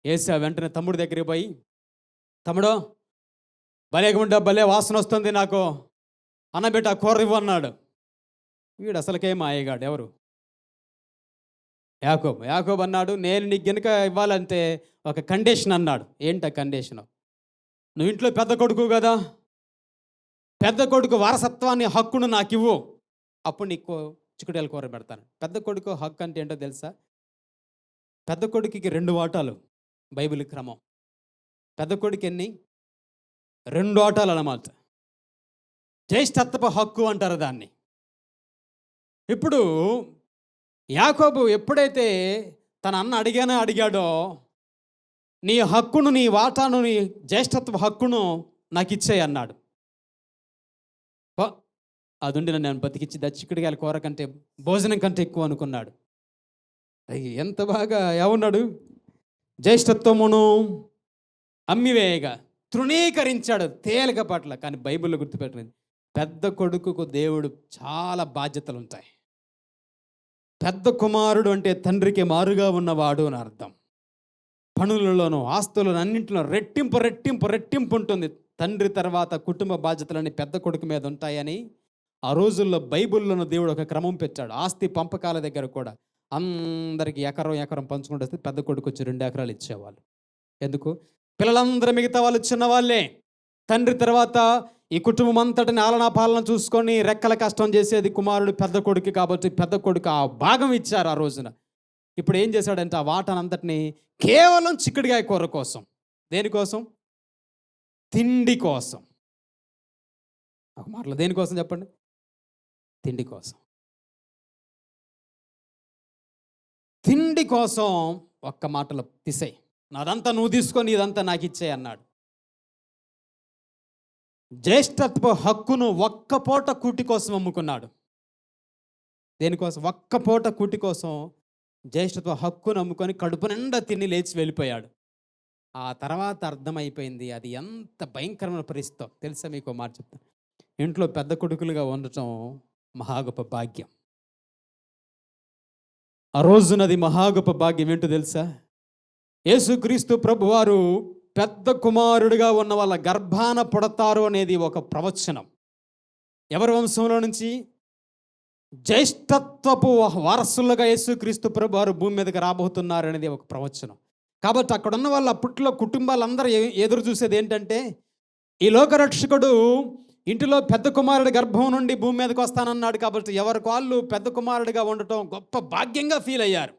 ఏశావు వెంటనే తమ్ముడి దగ్గరికి పోయి, తమ్ముడు భలేగా ఉండే, భలే వాసన వస్తుంది, నాకు అన్నబెట్ట కూర ఇవ్వు అన్నాడు. వీడు అసలుకే మాయగాడు. ఎవరు? యాకోబు. యాకోబు అన్నాడు, నేను నీకు గనుక ఇవ్వాలంటే ఒక కండిషన్ అన్నాడు. ఏంటి ఆ కండిషను? నువ్వు ఇంట్లో పెద్ద కొడుకు కదా, పెద్ద కొడుకు వారసత్వాన్ని హక్కును నాకు ఇవ్వు, అప్పుడు నీకు చిక్కుడుకాయల కూర పెడతాను. పెద్ద కొడుకు హక్కు అంటే ఏంటో తెలుసా? పెద్ద కొడుకుకి 2 వాటాలు బైబిల్ క్రమం. పెద్ద కొడుకు ఎన్ని? 2 వాటాలు అన్నమాట. జ్యేష్ఠత్వపు హక్కు అంటారు దాన్ని. ఇప్పుడు యాకోబు ఎప్పుడైతే తన అన్న అడిగాడో, నీ హక్కును, నీ వాటాను, నీ జ్యేష్ఠత్వ హక్కును నాకు ఇచ్చేయి అన్నాడు. అది ఉండి నేను బతికిచ్చి చిక్కుడుకాయల కూర కంటే, భోజనం కంటే ఎక్కువ అనుకున్నాడు. ఎంత బాగా ఏమన్నాడు? జ్యేష్ఠత్వమును అమ్మివేయగా తృణీకరించాడు తేలిక పట్ల. కానీ బైబిల్లో గుర్తుపెట్టింది, పెద్ద కొడుకుకు దేవుడు చాలా బాధ్యతలు ఉంటాయి. పెద్ద కుమారుడు అంటే తండ్రికి మారుగా ఉన్నవాడు అని అర్థం. పనులలోనూ ఆస్తులను అన్నింటిలో రెట్టింపు ఉంటుంది. తండ్రి తర్వాత కుటుంబ బాధ్యతలన్నీ పెద్ద కొడుకు మీద ఉంటాయని ఆ రోజుల్లో బైబిల్లోనూ దేవుడు ఒక క్రమం పెట్టాడు. ఆస్తి పంపకాల దగ్గర కూడా అందరికీ ఎకరం పంచుకుంటూ వస్తే పెద్ద కొడుకు వచ్చి 2 ఎకరాలు ఇచ్చేవాళ్ళు. ఎందుకు? పిల్లలందరూ మిగతా వాళ్ళు చిన్నవాళ్ళే. తండ్రి తర్వాత ఈ కుటుంబం అంతటిని ఆలనా పాలన చూసుకొని రెక్కల కష్టం చేసేది కుమారుడు పెద్ద కొడుకు. కాబట్టి పెద్ద కొడుకు ఆ భాగం ఇచ్చారు ఆ రోజున. ఇప్పుడు ఏం చేశాడంటే ఆ వాటనంతటిని కేవలం చిక్కుడుకాయ కూర కోసం. దేనికోసం? తిండి కోసం. ఒక మాటలో దేనికోసం చెప్పండి? తిండి కోసం. తిండి కోసం ఒక్క మాటలో తీసేయి, నాదంతా నువ్వు తీసుకొని ఇదంతా నాకు ఇచ్చేయి అన్నాడు. జ్యేష్ఠత్వ హక్కును ఒక్క పూట కూటి కోసం అమ్ముకున్నాడు. దేనికోసం? ఒక్క పూట కూటి కోసం జ్యేష్ఠత్వ హక్కును అమ్ముకొని కడుపు నిండా తిని లేచి వెళ్ళిపోయాడు. ఆ తర్వాత అర్థమైపోయింది అది ఎంత భయంకరమైన పరిస్థితో. తెలుసా మీకు మాట చెప్తాను, ఇంట్లో పెద్ద కొడుకులుగా ఉండటం మహా గొప్ప భాగ్యం. ఆ రోజునది మహా గొప్ప భాగ్యం. ఏంటో తెలుసా? యేసుక్రీస్తు ప్రభువారు పెద్ద కుమారుడిగా ఉన్న వాళ్ళ గర్భాన పుడతారు అనేది ఒక ప్రవచనం. ఎవరి వంశంలో నుంచి? జ్యేష్ఠత్వపు వారసులుగా యేసుక్రీస్తు ప్రభువారు భూమి మీదకి రాబోతున్నారు అనేది ఒక ప్రవచనం. కాబట్టి అక్కడ ఉన్న వాళ్ళ అప్పట్లో కుటుంబాలందరూ ఎదురు చూసేది ఏంటంటే, ఈ లోకరక్షకుడు ఇంటిలో పెద్ద కుమారుడి గర్భం నుండి భూమి మీదకి వస్తానన్నాడు. కాబట్టి ఎవరికి వాళ్ళు పెద్ద కుమారుడిగా ఉండటం గొప్ప భాగ్యంగా ఫీల్ అయ్యారు.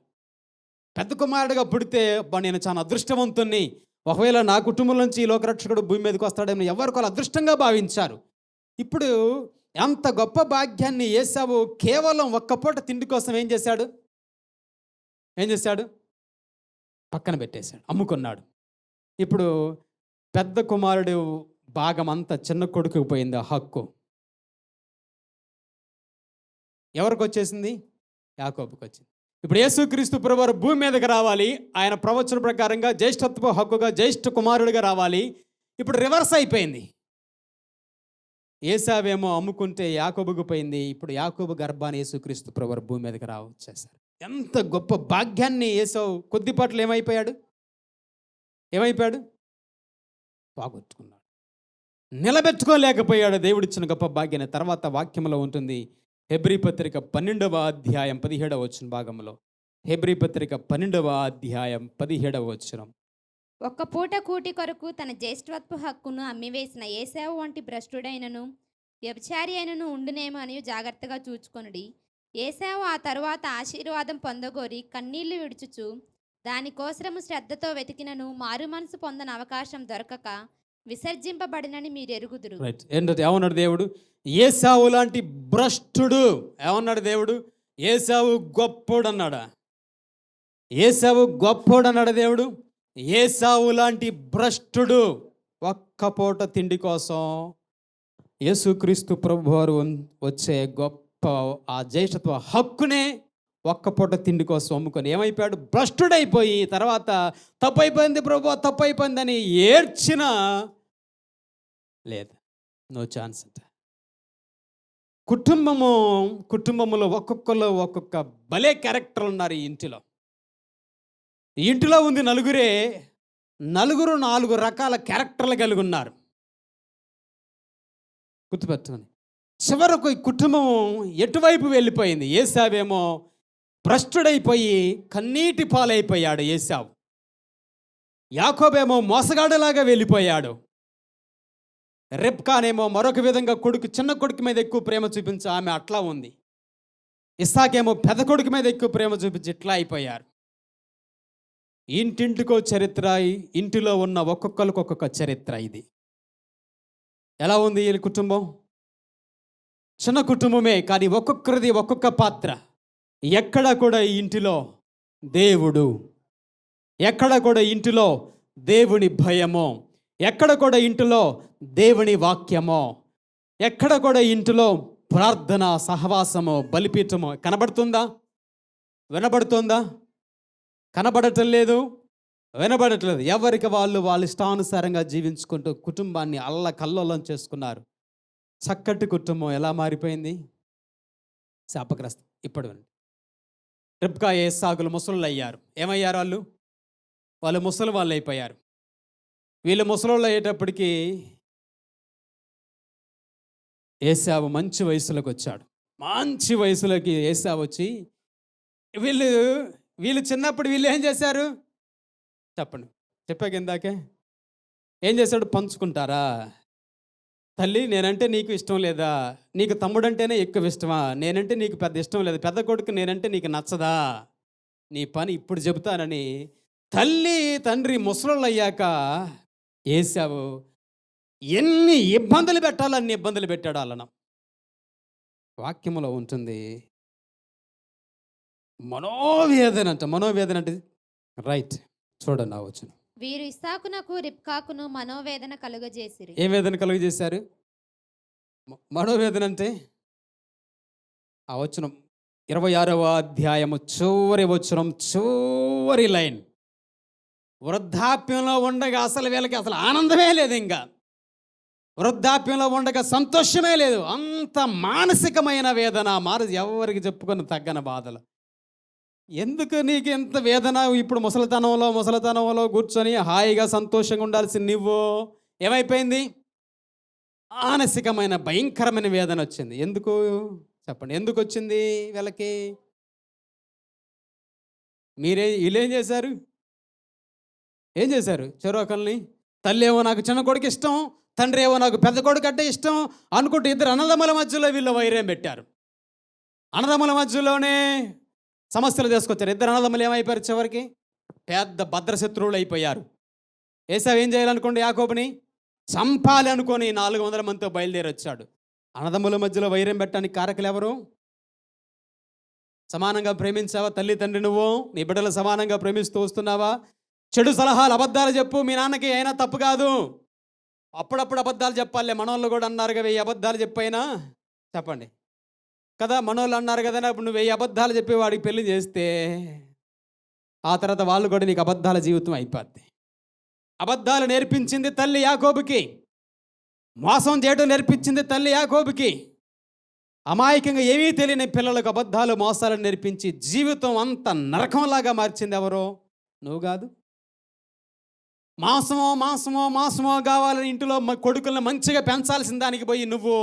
పెద్ద కుమారుడిగా పుడితే నేను చాలా అదృష్టవంతుణ్ణి, ఒకవేళ నా కుటుంబం నుంచి ఈ లోకరక్షకుడు భూమి మీదకి వస్తాడని ఎవరికి వాళ్ళు అదృష్టంగా భావించారు. ఇప్పుడు అంత గొప్ప భాగ్యాన్ని ఏశావు కేవలం ఒక్క పూట తిండి కోసం ఏం చేశాడు? పక్కన పెట్టేశాడు, అమ్ముకున్నాడు. ఇప్పుడు పెద్ద కుమారుడు భాగం అంతా చిన్న కొడుకుకు పోయింది ఆ హక్కు. ఎవరికి వచ్చేసింది? యాకోబుకి వచ్చింది. ఇప్పుడు యేసుక్రీస్తు ప్రభువారు భూమి మీదకి రావాలి, ఆయన ప్రవచన ప్రకారంగా జ్యేష్ఠత్వ హక్కుగా జ్యేష్ఠ కుమారుడిగా రావాలి. ఇప్పుడు రివర్స్ అయిపోయింది. ఏశావేమో అమ్ముకుంటే యాకోబుకు పోయింది. ఇప్పుడు యాకోబు గర్భాన్ని యేసుక్రీస్తు ప్రభువారు భూమి మీదకి వచ్చేసారు. ఎంత గొప్ప భాగ్యాన్ని ఏసావు కొద్దిపాట్లు ఏమైపోయాడు? పోగొట్టుకున్నాడు, నిలబెట్టుకోలేకపోయాడు దేవుడిచ్చిన గొప్ప భాగ్యాన్ని. తర్వాత వాక్యంలో ఉంటుంది, హెబ్రీ పత్రిక 12వ అధ్యాయం 17వ వచనం భాగంలో. హెబ్రీ పత్రిక 12వ అధ్యాయం 17వ వచనం. ఒక్క పూట కూటి కొరకు తన జ్యేష్ఠత్వ హక్కును అమ్మివేసిన ఏశావు వంటి భ్రష్టుడైనను వ్యభిచారి అయినను ఉండునేమో అని జాగ్రత్తగా చూచుకొనుడి. ఏశావు ఆ తరువాత ఆశీర్వాదం పొందగోరి కన్నీళ్లు విడుచుచు దానికోసరము శ్రద్ధతో వెతికినను మారు మనసు పొందని అవకాశం దొరకక విసర్జింపబడినని మీరు ఎరుగుదురు. ఏంటంటే ఏమన్నాడు దేవుడు? ఏశావు లాంటి భ్రష్టుడు. ఏమన్నాడు దేవుడు? ఏశావు గొప్పోడు అన్నాడా? ఏశావు గొప్పోడు అన్నాడు దేవుడు. ఏశావు లాంటి భ్రష్టుడు ఒక్క పూట తిండి కోసం యేసుక్రీస్తు ప్రభువారు వచ్చే గొప్ప ఆ జ్యేష్ఠత్వ హక్కునే ఒక్క పూట తిండి కోసం అమ్ముకొని ఏమైపోయాడు? భ్రష్టుడైపోయి తర్వాత తప్పు అయిపోయింది ప్రభు, తప్పు అయిపోయిందని ఏడ్చిన లేదు, నో ఛాన్స్ అంట. కుటుంబంలో ఒక్కొక్కరు ఒక్కొక్క భలే క్యారెక్టర్ ఉన్నారు ఈ ఇంటిలో. ఈ ఇంటిలో ఉంది నలుగురు 4 రకాల క్యారెక్టర్లు కలిగి ఉన్నారు. గుర్తుపెట్టుకొని చివరకు ఈ కుటుంబం ఎటువైపు వెళ్ళిపోయింది? ఏసావేమో భ్రష్టుడైపోయి కన్నీటి పాలైపోయాడు ఏసావు. యాకోబేమో మోసగాడులాగా వెళ్ళిపోయాడు. రెబ్కానేమో మరొక విధంగా చిన్న కొడుకు మీద ఎక్కువ ప్రేమ చూపించి ఆమె అట్లా ఉంది. ఇస్సాకేమో పెద్ద కొడుకు మీద ఎక్కువ ప్రేమ చూపించి ఇట్లా అయిపోయారు. ఇంటింటికో చరిత్ర, ఇంటిలో ఉన్న ఒక్కొక్కరికి ఒక్కొక్క చరిత్ర. ఇది ఎలా ఉంది ఈ కుటుంబం? చిన్న కుటుంబమే కానీ ఒక్కొక్కరిది ఒక్కొక్క పాత్ర. ఎక్కడ కూడా ఈ ఇంటిలో దేవుడు, ఎక్కడ కూడా ఇంటిలో దేవుని భయమో, ఎక్కడ కూడా ఇంటిలో దేవుని వాక్యమో, ఎక్కడ కూడా ఇంటిలో ప్రార్థన, సహవాసమో, బలిపీఠమో కనబడుతుందా? వినబడుతుందా? కనబడటం లేదు, వినబడట్లేదు. ఎవరికి వాళ్ళ ఇష్టానుసారంగా జీవించుకుంటూ కుటుంబాన్ని అల్లకల్లోలం చేసుకున్నారు. చక్కటి కుటుంబం ఎలా మారిపోయింది? శాపగ్రస్తం. ఇప్పుడు రెబ్కా ఏసాగులు ముసలు అయ్యారు. ఏమయ్యారు? వాళ్ళు ముసలి వాళ్ళు అయిపోయారు. వీళ్ళు ముసలోళ్ళు అయ్యేటప్పటికీ ఏసావు మంచి వయసులోకి వచ్చాడు. మంచి వయసులోకి ఏసావు వచ్చి వీళ్ళు చిన్నప్పుడు వీళ్ళు ఏం చేశారు చెప్పండి? చెప్పాక ఇందాకే ఏం చేశాడు? పంచుకుంటారా? తల్లి, నేనంటే నీకు ఇష్టం లేదా? నీకు తమ్ముడంటేనే ఎక్కువ ఇష్టమా? నేనంటే నీకు పెద్ద ఇష్టం లేదు. పెద్ద కొడుకు నేనంటే నీకు నచ్చదా? నీ పని ఇప్పుడు చెబుతానని తల్లి తండ్రి ముసలోళ్ళు అయ్యాక ఏసావు ఎన్ని ఇబ్బందులు పెట్టాలో అన్ని ఇబ్బందులు పెట్టాడు. వాళ్ళను వాక్యములో ఉంటుంది. మనోవేదన అంటే రైట్. చూడండి ఆ వచనం. వీరు ఇస్సాకునకు రిబ్కాకును మనోవేదన కలుగజేసిరి. ఏ వేదన కలుగజేశారు? మనోవేదన అంటే ఆ వచనం 26వ అధ్యాయము చివరి వచనం, చివరి లైన్. వృద్ధాప్యంలో ఉండగా వీళ్ళకి అసలు ఆనందమే లేదు. ఇంకా వృద్ధాప్యంలో ఉండగా సంతోషమే లేదు. అంత మానసికమైన వేదన, ఎవరికి చెప్పుకొని తగ్గని బాధలు. ఎందుకు నీకు ఎంత వేదన? ఇప్పుడు ముసలితనంలో కూర్చొని హాయిగా సంతోషంగా ఉండాల్సిన నువ్వు ఏమైపోయింది? మానసికమైన భయంకరమైన వేదన వచ్చింది. ఎందుకు చెప్పండి? ఎందుకు వచ్చింది వీళ్ళకి? వీళ్ళేం చేశారు? ఏం చేశారు? చెరొకల్ని తల్లి ఏమో నాకు చిన్న కొడుకు ఇష్టం, తండ్రి ఏమో నాకు పెద్ద కొడుకు అంటే ఇష్టం అనుకుంటే ఇద్దరు అన్నదమ్ముల మధ్యలో వీళ్ళు వైరం పెట్టారు. అన్నదమ్ముల మధ్యలోనే సమస్యలు తీసుకొచ్చారు. ఇద్దరు అన్నదమ్ములు ఏమైపోయారు? చివరికి పెద్ద భద్రశత్రువులు అయిపోయారు. ఏసావు ఏం చేయాలనుకోండి? యాకోబుని చంపాలి అనుకొని 400 మందితో బయలుదేరి వచ్చాడు. అన్నదమ్ముల మధ్యలో వైరం పెట్టడానికి కారకులు ఎవరు? సమానంగా ప్రేమించావా తల్లి తండ్రి? నువ్వు నీ బిడ్డలు సమానంగా ప్రేమిస్తూ వస్తున్నావా? చెడు సలహాలు, అబద్ధాలు చెప్పు. మీ నాన్నకి అయినా తప్పు కాదు, అప్పుడప్పుడు అబద్ధాలు చెప్పాలి. మనోళ్ళు కూడా అన్నారు కదా 1000 అబద్ధాలు చెప్పైనా చెప్పండి కదా. మనోళ్ళు అన్నారు కదా, ఇప్పుడు నువ్వు 1000 అబద్ధాలు చెప్పి వాడికి పెళ్లి చేస్తే ఆ తర్వాత వాళ్ళు కూడా నీకు అబద్ధాల జీవితం అయిపోద్ది. అబద్ధాలు నేర్పించింది తల్లి యాకోబుకి, మోసం చేయడం నేర్పించింది తల్లి యాకోబుకి. అమాయకంగా ఏమీ తెలియని పిల్లలకు అబద్ధాలు, మోసాలు నేర్పించి జీవితం అంత నరకంలాగా మార్చింది ఎవరో? నువ్వు కాదు. మాంసమో కావాలని ఇంటిలో కొడుకులను మంచిగా పెంచాల్సిన దానికి పోయి నువ్వు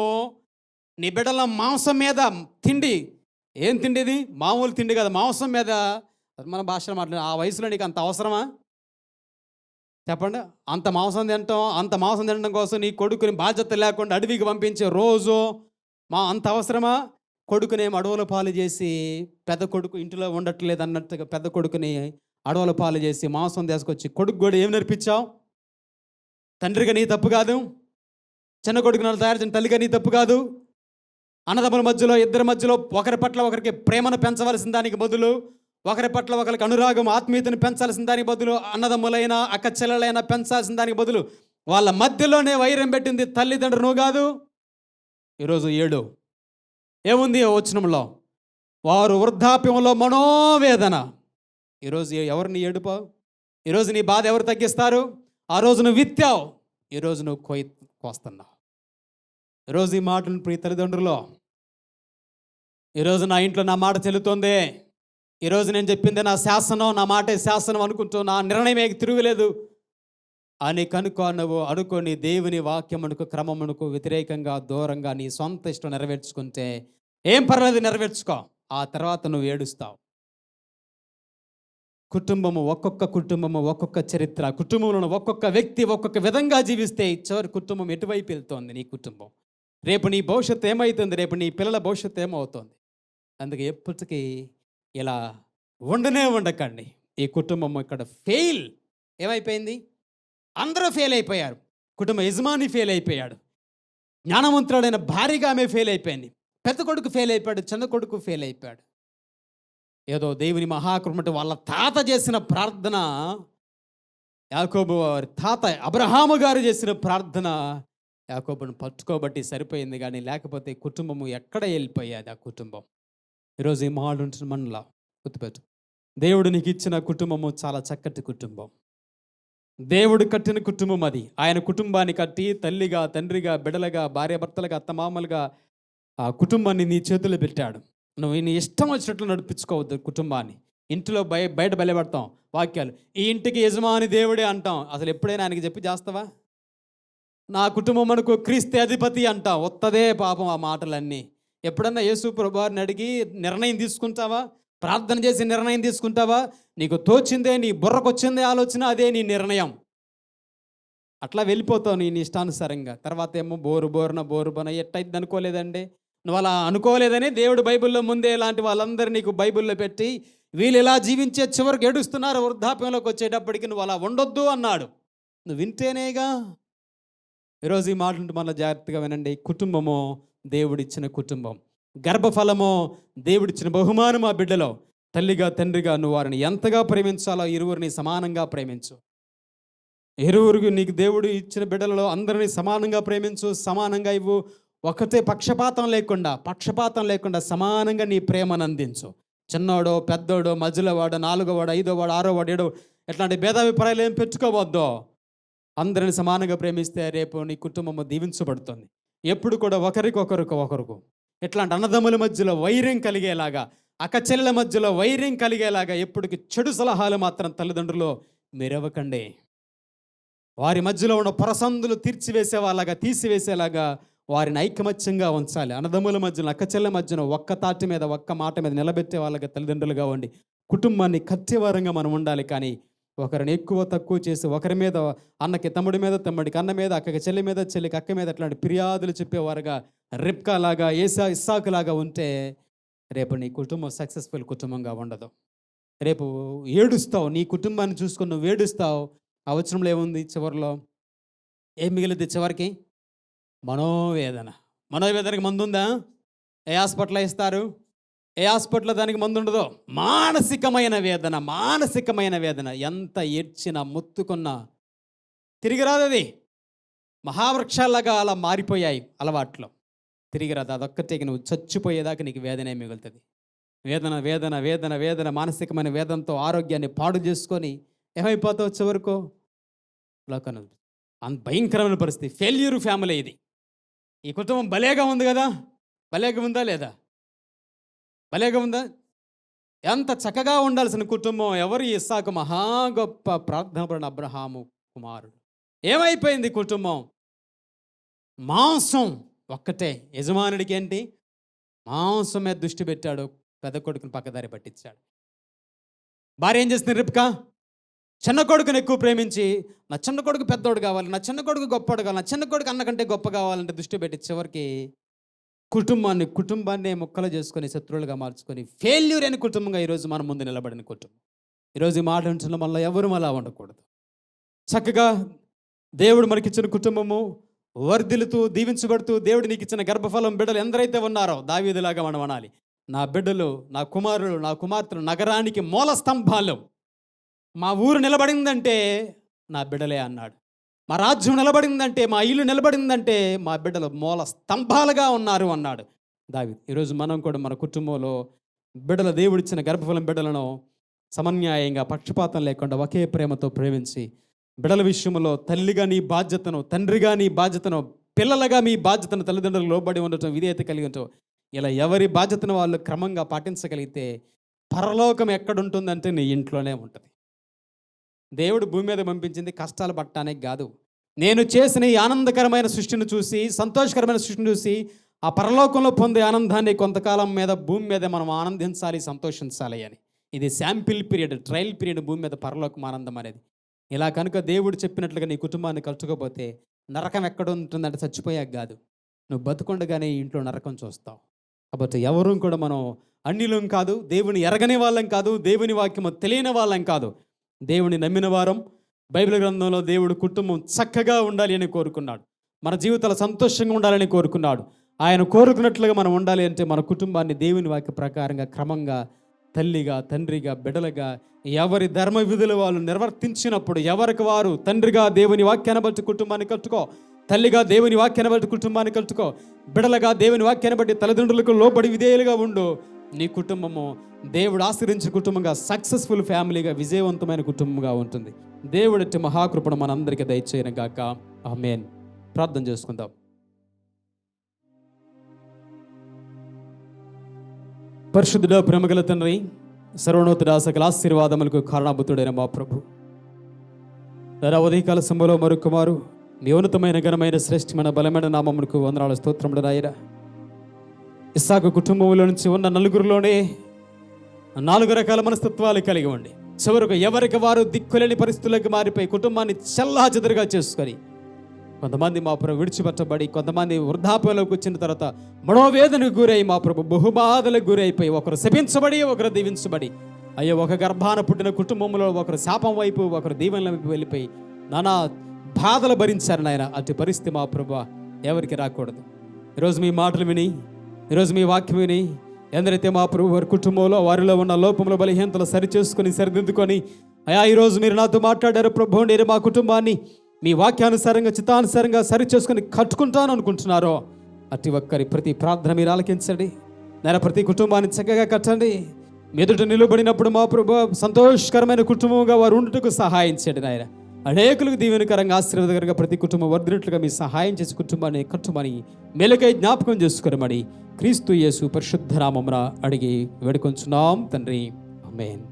నీ బిడ్డల మాంసం మీద తిండి. ఏం తిండి ఇది? మామూలు తిండి కదా, మాంసం మీద. మన భాషలో మాట్లాడు. ఆ వయసులో నీకు అంత అవసరమా చెప్పండి? అంత మాంసం తినడం కోసం నీ కొడుకుని బాధ్యత లేకుండా అడవికి పంపించే రోజు అంత అవసరమా? కొడుకునేమో అడవుల పాలు చేసి, పెద్ద కొడుకు ఇంటిలో ఉండట్లేదు అన్నట్టుగా పెద్ద కొడుకుని అడవుల పాలు చేసి మాంసం తీసుకొచ్చి కొడుకు కూడా ఏం నేర్పించావు? తండ్రిగా నీ తప్పు కాదు, చిన్న కొడుకుని తయారు చేసిన తల్లిగా నీ తప్పు కాదు. అన్నదమ్ముల మధ్యలో, ఇద్దరి మధ్యలో ఒకరి పట్ల ఒకరికి ప్రేమను పెంచవలసిన దానికి బదులు, ఒకరి పట్ల ఒకరికి అనురాగం, ఆత్మీయతను పెంచాల్సిన దానికి బదులు, అన్నదమ్ములైనా అక్క చెల్లెలైనా పెంచాల్సిన దానికి బదులు వాళ్ళ మధ్యలోనే వైరం పెట్టింది తల్లిదండ్రులు, నువ్వు కాదు. ఈరోజు 7 ఏముంది వచనంలో? వారు వృద్ధాప్యంలో మనోవేదన. ఈరోజు ఎవరిని ఏడుపావు? ఈరోజు నీ బాధ ఎవరు తగ్గిస్తారు? ఆ రోజు నువ్వు విత్తావు, ఈరోజు నువ్వు కోస్తున్నావు. ఈరోజు ఈ మాటను ప్రియ తల్లిదండ్రులు, ఈరోజు నా ఇంట్లో నా మాట చెల్లుతోంది, ఈరోజు నేను చెప్పింది నా శాసనం, నా మాటే శాసనం అనుకుంటూ నా నిర్ణయం తిరుగులేదు అని నువ్వు అనుకొని దేవుని వాక్యమునకు క్రమమునకు వ్యతిరేకంగా దూరంగా నీ సొంత ఇష్టం నెరవేర్చుకుంటే ఏం పర్లేదు, నెరవేర్చుకో. ఆ తర్వాత నువ్వు ఏడుస్తావు. ఒక్కొక్క కుటుంబము ఒక్కొక్క చరిత్ర, కుటుంబంలో ఒక్కొక్క వ్యక్తి ఒక్కొక్క విధంగా జీవిస్తే చివరి కుటుంబం ఎటువైపు వెళ్తోంది? నీ కుటుంబం రేపు నీ భవిష్యత్తు ఏమవుతుంది? రేపు నీ పిల్లల భవిష్యత్తు ఏమవుతుంది? అందుకే ఎప్పటికీ ఇలా ఉండకండి. ఈ కుటుంబం ఇక్కడ ఫెయిల్ ఏమైపోయింది? అందరూ ఫెయిల్ అయిపోయారు. కుటుంబ యజమాని ఫెయిల్ అయిపోయాడు, జ్ఞానవంతుడైన భార్యగా ఆమె ఫెయిల్ అయిపోయింది, పెద్ద కొడుకు ఫెయిల్ అయిపోయాడు, చిన్న కొడుకు ఫెయిల్ అయిపోయాడు. ఏదో దేవుని మహాకృప వాళ్ళ తాత చేసిన ప్రార్థన, యాకోబు వారి తాత అబ్రహాము గారు చేసిన ప్రార్థన యాకోబును పట్టుకోబట్టి సరిపోయింది, కానీ లేకపోతే కుటుంబము ఎక్కడ వెళ్ళిపోయాది? ఆ కుటుంబం ఈరోజు ఈ మాట ఉంటుంది మనలా గుర్తుపెట్టు. దేవుడు నీకు ఇచ్చిన కుటుంబము చాలా చక్కటి కుటుంబం, దేవుడు కట్టిన కుటుంబం అది. ఆయన కుటుంబాన్ని కట్టి తల్లిగా, తండ్రిగా, బిడ్డలుగా, భార్యాభర్తలుగా, అత్తమామలుగా ఆ కుటుంబాన్ని నీ చేతుల్లో పెట్టాడు. నువ్వు నీ ఇష్టం వచ్చినట్లు నడిపించుకోవద్దు కుటుంబాన్ని. ఇంట్లో బయట బయలుపెడతాం వాక్యాలు, ఈ ఇంటికి యజమాని దేవుడే అంటాం. అసలు ఎప్పుడైనా ఆయనకి చెప్పి చేస్తావా? నా కుటుంబం మనకు క్రీస్తే అధిపతి అంటాం. వత్తదే పాపం ఆ మాటలన్నీ. ఎప్పుడన్నా యేసు ప్రభువారిని అడిగి నిర్ణయం తీసుకుంటావా? ప్రార్థన చేసి నిర్ణయం తీసుకుంటావా? నీకు తోచిందే, నీ బుర్రకు వచ్చిందే ఆలోచన, అదే నీ నిర్ణయం. అట్లా వెళ్ళిపోతావు నీ ఇష్టానుసారంగా. తర్వాత ఏమో బోరున ఎట్టయిద్ది అనుకోలేదండి. నువ్వు అలా అనుకోలేదని దేవుడు బైబిల్లో ముందే ఇలాంటి వాళ్ళందరూ నీకు బైబిల్లో పెట్టి వీళ్ళు ఇలా జీవించే చివరికి ఏడుస్తున్నారు, వృద్ధాప్యంలోకి వచ్చేటప్పటికి నువ్వు అలా ఉండొద్దు అన్నాడు. నువ్వు వింటేనేగా. ఈరోజు ఈ మాటలు మన జాగ్రత్తగా వినండి. కుటుంబము దేవుడిచ్చిన కుటుంబం, గర్భఫలము దేవుడిచ్చిన బహుమానం. ఆ బిడ్డలో తల్లిగా, తండ్రిగా నువ్వు వారిని ఎంతగా ప్రేమించాలో ఇరువురిని సమానంగా ప్రేమించు. ఇరువురికి నీకు దేవుడు ఇచ్చిన బిడ్డలలో అందరినీ సమానంగా ప్రేమించు, సమానంగా ఇవ్వు. ఒకటే పక్షపాతం లేకుండా సమానంగా నీ ప్రేమను అందించు. చిన్నోడో, పెద్దోడో, మధ్యలో వాడు, 4వ వాడు, 5వ వాడు, 6వ వాడు, 7వ ఇట్లాంటి భేదాభిప్రాయాలు ఏం పెట్టుకోవద్దు. అందరిని సమానంగా ప్రేమిస్తే రేపు నీ కుటుంబము దీవించబడుతుంది. ఎప్పుడు కూడా ఒకరికి ఇట్లాంటి అన్నదమ్ముల మధ్యలో వైర్యం కలిగేలాగా, అక్కచెల్లెల మధ్యలో వైర్యం కలిగేలాగా ఎప్పటికి చెడు సలహాలు మాత్రం తల్లిదండ్రులు మీరవ్వకండి. వారి మధ్యలో ఉన్న పొరసందులు తీసివేసేలాగా వారిని ఐకమత్యంగా ఉంచాలి. అన్నదమ్ముల మధ్యలో, అక్కచెల్లెల మధ్యన ఒక్క తాటి మీద, ఒక్క మాట మీద నిలబెట్టే వాళ్ళగా తల్లిదండ్రులుగా ఉండి కుటుంబాన్ని కట్టేవారంగా మనం ఉండాలి. కానీ ఒకరిని ఎక్కువ తక్కువ చేసి ఒకరి మీద, అన్నకి తమ్ముడి మీద, తమ్ముడికి అన్న మీద, అక్కకి చెల్లి మీద, చెల్లికి అక్క మీద అట్లాంటి ఫిర్యాదులు చెప్పేవారుగా, రిబ్కా లాగా, ఇస్సాకు లాగా ఉంటే రేపు నీ కుటుంబం సక్సెస్ఫుల్ కుటుంబంగా ఉండదు. రేపు ఏడుస్తావు, నీ కుటుంబాన్ని చూసుకొని నువ్వు ఏడుస్తావు. ఆ వచనంలో ఏముంది? చివరిలో ఏం మిగిలింది? చివరికి మనోవేదనకి మందు ఉందా? ఏ హాస్పిటల్లో ఇస్తారు? ఏ హాస్పిటల్లో దానికి మందు ఉండదో. మానసికమైన వేదన ఎంత ఏడ్చినా, మొత్తుకున్నా తిరిగి రాదు. అది మహావృక్షాలాగా అలా మారిపోయాయి అలవాట్లు, తిరిగి రాదు. అదొక్కటే నువ్వు చచ్చిపోయేదాకా నీకు వేదనే మిగులుతుంది. వేదన మానసికమైన వేదనతో ఆరోగ్యాన్ని పాడు చేసుకొని ఏమైపోతావు చివరకు? అంత భయంకరమైన పరిస్థితి. ఫెయిల్యూర్ ఫ్యామిలీ ఇది. ఈ కుటుంబం భలేగా ఉంది కదా? భలేగా ఉందా లేదా? భలేగా ఉందా? ఎంత చక్కగా ఉండాల్సిన కుటుంబం. ఎవరు? ఇస్సాకు మహా గొప్ప ప్రార్థనపడిన అబ్రహాము కుమారుడు. ఏమైపోయింది కుటుంబం? మాంసం ఒక్కటే. యజమానుడికి ఏంటి? మాంసం మీద దృష్టి పెట్టాడు. పెద్ద కొడుకుని పక్కదారి పట్టించాడు. భార్య ఏం చేస్తుంది? రిబ్కా చిన్న కొడుకుని ఎక్కువ ప్రేమించి, నా చిన్న కొడుకు పెద్దోడు కావాలి, నా చిన్న కొడుకు గొప్పవాడు కావాలి, నా చిన్న కొడుకు అన్నకంటే గొప్ప కావాలంటే దృష్టి పెట్టి చివరికి కుటుంబాన్ని ముక్కలు చేసుకొని శత్రువులుగా మార్చుకొని ఫెయిల్యూర్ అయిన కుటుంబంగా ఈరోజు మన ముందు నిలబడిన కుటుంబం. ఈరోజు ఈ మాట ఉంటున్న మనలో ఎవరు అలా ఉండకూడదు. చక్కగా దేవుడు మనకిచ్చిన కుటుంబము వర్ధిల్లుతూ దీవించబడుతూ, దేవుడు నీకు ఇచ్చిన గర్భఫలం బిడ్డలు ఎందరైతే ఉన్నారో దావీదులాగా మనం అనాలి. నా బిడ్డలు, నా కుమారులు, నా కుమార్తెలు నగరానికి మూల స్తంభాలు. మా ఊరు నిలబడిందంటే నా బిడ్డలే అన్నాడు. మా రాజ్యం నిలబడిందంటే, మా ఇల్లు నిలబడిందంటే మా బిడ్డలు మూల స్తంభాలుగా ఉన్నారు అన్నాడు దావీదు. ఈరోజు మనం కూడా మన కుటుంబంలో బిడ్డల దేవుడిచ్చిన గర్భఫలం బిడ్డలను సమన్యాయంగా పక్షపాతం లేకుండా ఒకే ప్రేమతో ప్రేమించి బిడ్డల విషయంలో తల్లిగా నీ బాధ్యతను, తండ్రిగా నీ బాధ్యతను, పిల్లలుగా మీ బాధ్యతను తల్లిదండ్రులకు లోబడి ఉండటం, విధేయత కలిగి ఉండటం, ఇలా ఎవరి బాధ్యతను వాళ్ళు క్రమంగా పాటించగలిగితే పరలోకం ఎక్కడుంటుందంటే నీ ఇంట్లోనే ఉంటుంది. దేవుడు భూమి మీద పంపించింది కష్టాలు పట్టడానికి కాదు. నేను చేసిన ఈ ఆనందకరమైన సృష్టిని చూసి, సంతోషకరమైన సృష్టిని చూసి ఆ పరలోకంలో పొందే ఆనందాన్ని కొంతకాలం మీద భూమి మీద మనం ఆనందించాలి, సంతోషించాలి అని. ఇది శాంపిల్ పీరియడ్, ట్రయల్ పీరియడ్ భూమి మీద పరలోకం ఆనందం అనేది. ఇలా కనుక దేవుడు చెప్పినట్లుగా నీ కుటుంబాన్ని కలుసుకోకపోతే నరకం ఎక్కడ ఉంటుందంటే చచ్చిపోయాక కాదు, నువ్వు బతుకుండగానే ఇంట్లో నరకం చూస్తావు. కాబట్టి ఎవరూ కూడా మనం అన్యులం కాదు, దేవుని ఎరగని వాళ్ళం కాదు, దేవుని వాక్యము తెలియని వాళ్ళం కాదు. దేవుని నమ్మిన వారం. బైబిల్ గ్రంథంలో దేవుడు కుటుంబం చక్కగా ఉండాలి అని కోరుకున్నాడు. మన జీవితాలు సంతోషంగా ఉండాలని కోరుకున్నాడు. ఆయన కోరుకున్నట్లుగా మనం ఉండాలి అంటే మన కుటుంబాన్ని దేవుని వాక్య ప్రకారంగా క్రమంగా తల్లిగా, తండ్రిగా, బిడ్డలుగా ఎవరి ధర్మ విధులు వాళ్ళు నిర్వర్తించినప్పుడు ఎవరికి వారు తండ్రిగా దేవుని వాక్యాన్ని బట్టి కుటుంబాన్ని కట్టుకో, తల్లిగా దేవుని వాక్యాన్ని బట్టి కుటుంబాన్ని కట్టుకో, బిడ్డలుగా దేవుని వాక్యాన్ని బట్టి తల్లిదండ్రులకు లోబడి విధేయులుగా ఉండు. నీ కుటుంబము దేవుడు ఆశ్రయించిన కుటుంబంగా, సక్సెస్ఫుల్ ఫ్యామిలీగా, విజయవంతమైన కుటుంబంగా ఉంటుంది. దేవుడి మహాకృపను మనందరికీ దయచేయను గాక. ఆమేన్. ప్రార్థన చేసుకుందాం. పరిశుద్ధుడా, ప్రేమగల తండ్రి, సర్వోన్నతుడా, సకల ఆశీర్వాదములకు కారణభూతుడైన మా ప్రభు, ఉదయకాల సమయంలో మరొకమారు నీ ఉన్నతమైన ఘనమైన శ్రేష్టమైన బలమైన నామమునకు వందనాల స్తోత్రములు రాయరా. ఇస్సాకు కుటుంబంలో నుంచి ఉన్న నలుగురిలోనే 4 రకాల మనస్తత్వాలు కలిగి ఉండి చివరకు ఎవరికి వారు దిక్కులేని పరిస్థితులకు మారిపోయి కుటుంబాన్ని చెల్లాచెదురుగా చేసుకొని కొంతమంది మా ప్రభు విడిచిపెట్టబడి, కొంతమంది వృద్ధాప్యంలోకి వచ్చిన తర్వాత మనోవేదనకు గురై మా ప్రభు బహుబాధలకు గురైపోయి ఒకరు శపించబడి ఒకరు దీవించబడి, అయ్యో ఒక గర్భాన పుట్టిన కుటుంబంలో ఒకరు శాపం వైపు ఒకరు దీవెనల వైపు వెళ్ళిపోయి నానా బాధలు భరించారు నాయన. అటు పరిస్థితి మా ప్రభు ఎవరికి రాకూడదు. ఈరోజు మీ మాటలు విని, ఈరోజు మీ వాక్యం విని ఎందరైతే మా ప్రభు వారి కుటుంబంలో వారిలో ఉన్న లోపముల బలహీనతలు సరిచేసుకొని సరిదిద్దుకొని, అయ్యా ఈరోజు మీరు నాతో మాట్లాడారు ప్రభు, నేను మా కుటుంబాన్ని మీ వాక్యానుసారంగా చిత్తానుసారంగా సరిచేసుకొని కట్టుకుంటాను అనుకుంటున్నారో అతి ఒక్కరి ప్రతి ప్రార్థన మీరు ఆలకించండి. నేను ప్రతి కుటుంబాన్ని చక్కగా కట్టండి. మెదుట నిలబడినప్పుడు మా ప్రభు సంతోషకరమైన కుటుంబంగా వారు ఉండుటకు సహాయం చేయండి నాయన. అనేకులకు దీవెనకరంగా ఆశీర్వాదకరంగా ప్రతి కుటుంబం వర్ధినట్లుగా మీ సహాయం చేసి కుటుంబాన్ని కట్టుమని మెలకై జ్ఞాపకం చేసుకురమని క్రీస్తు యేసు పరిశుద్ధ నామమున అడిగి వేడుకొంచున్నాం తండ్రి. ఆమేన్.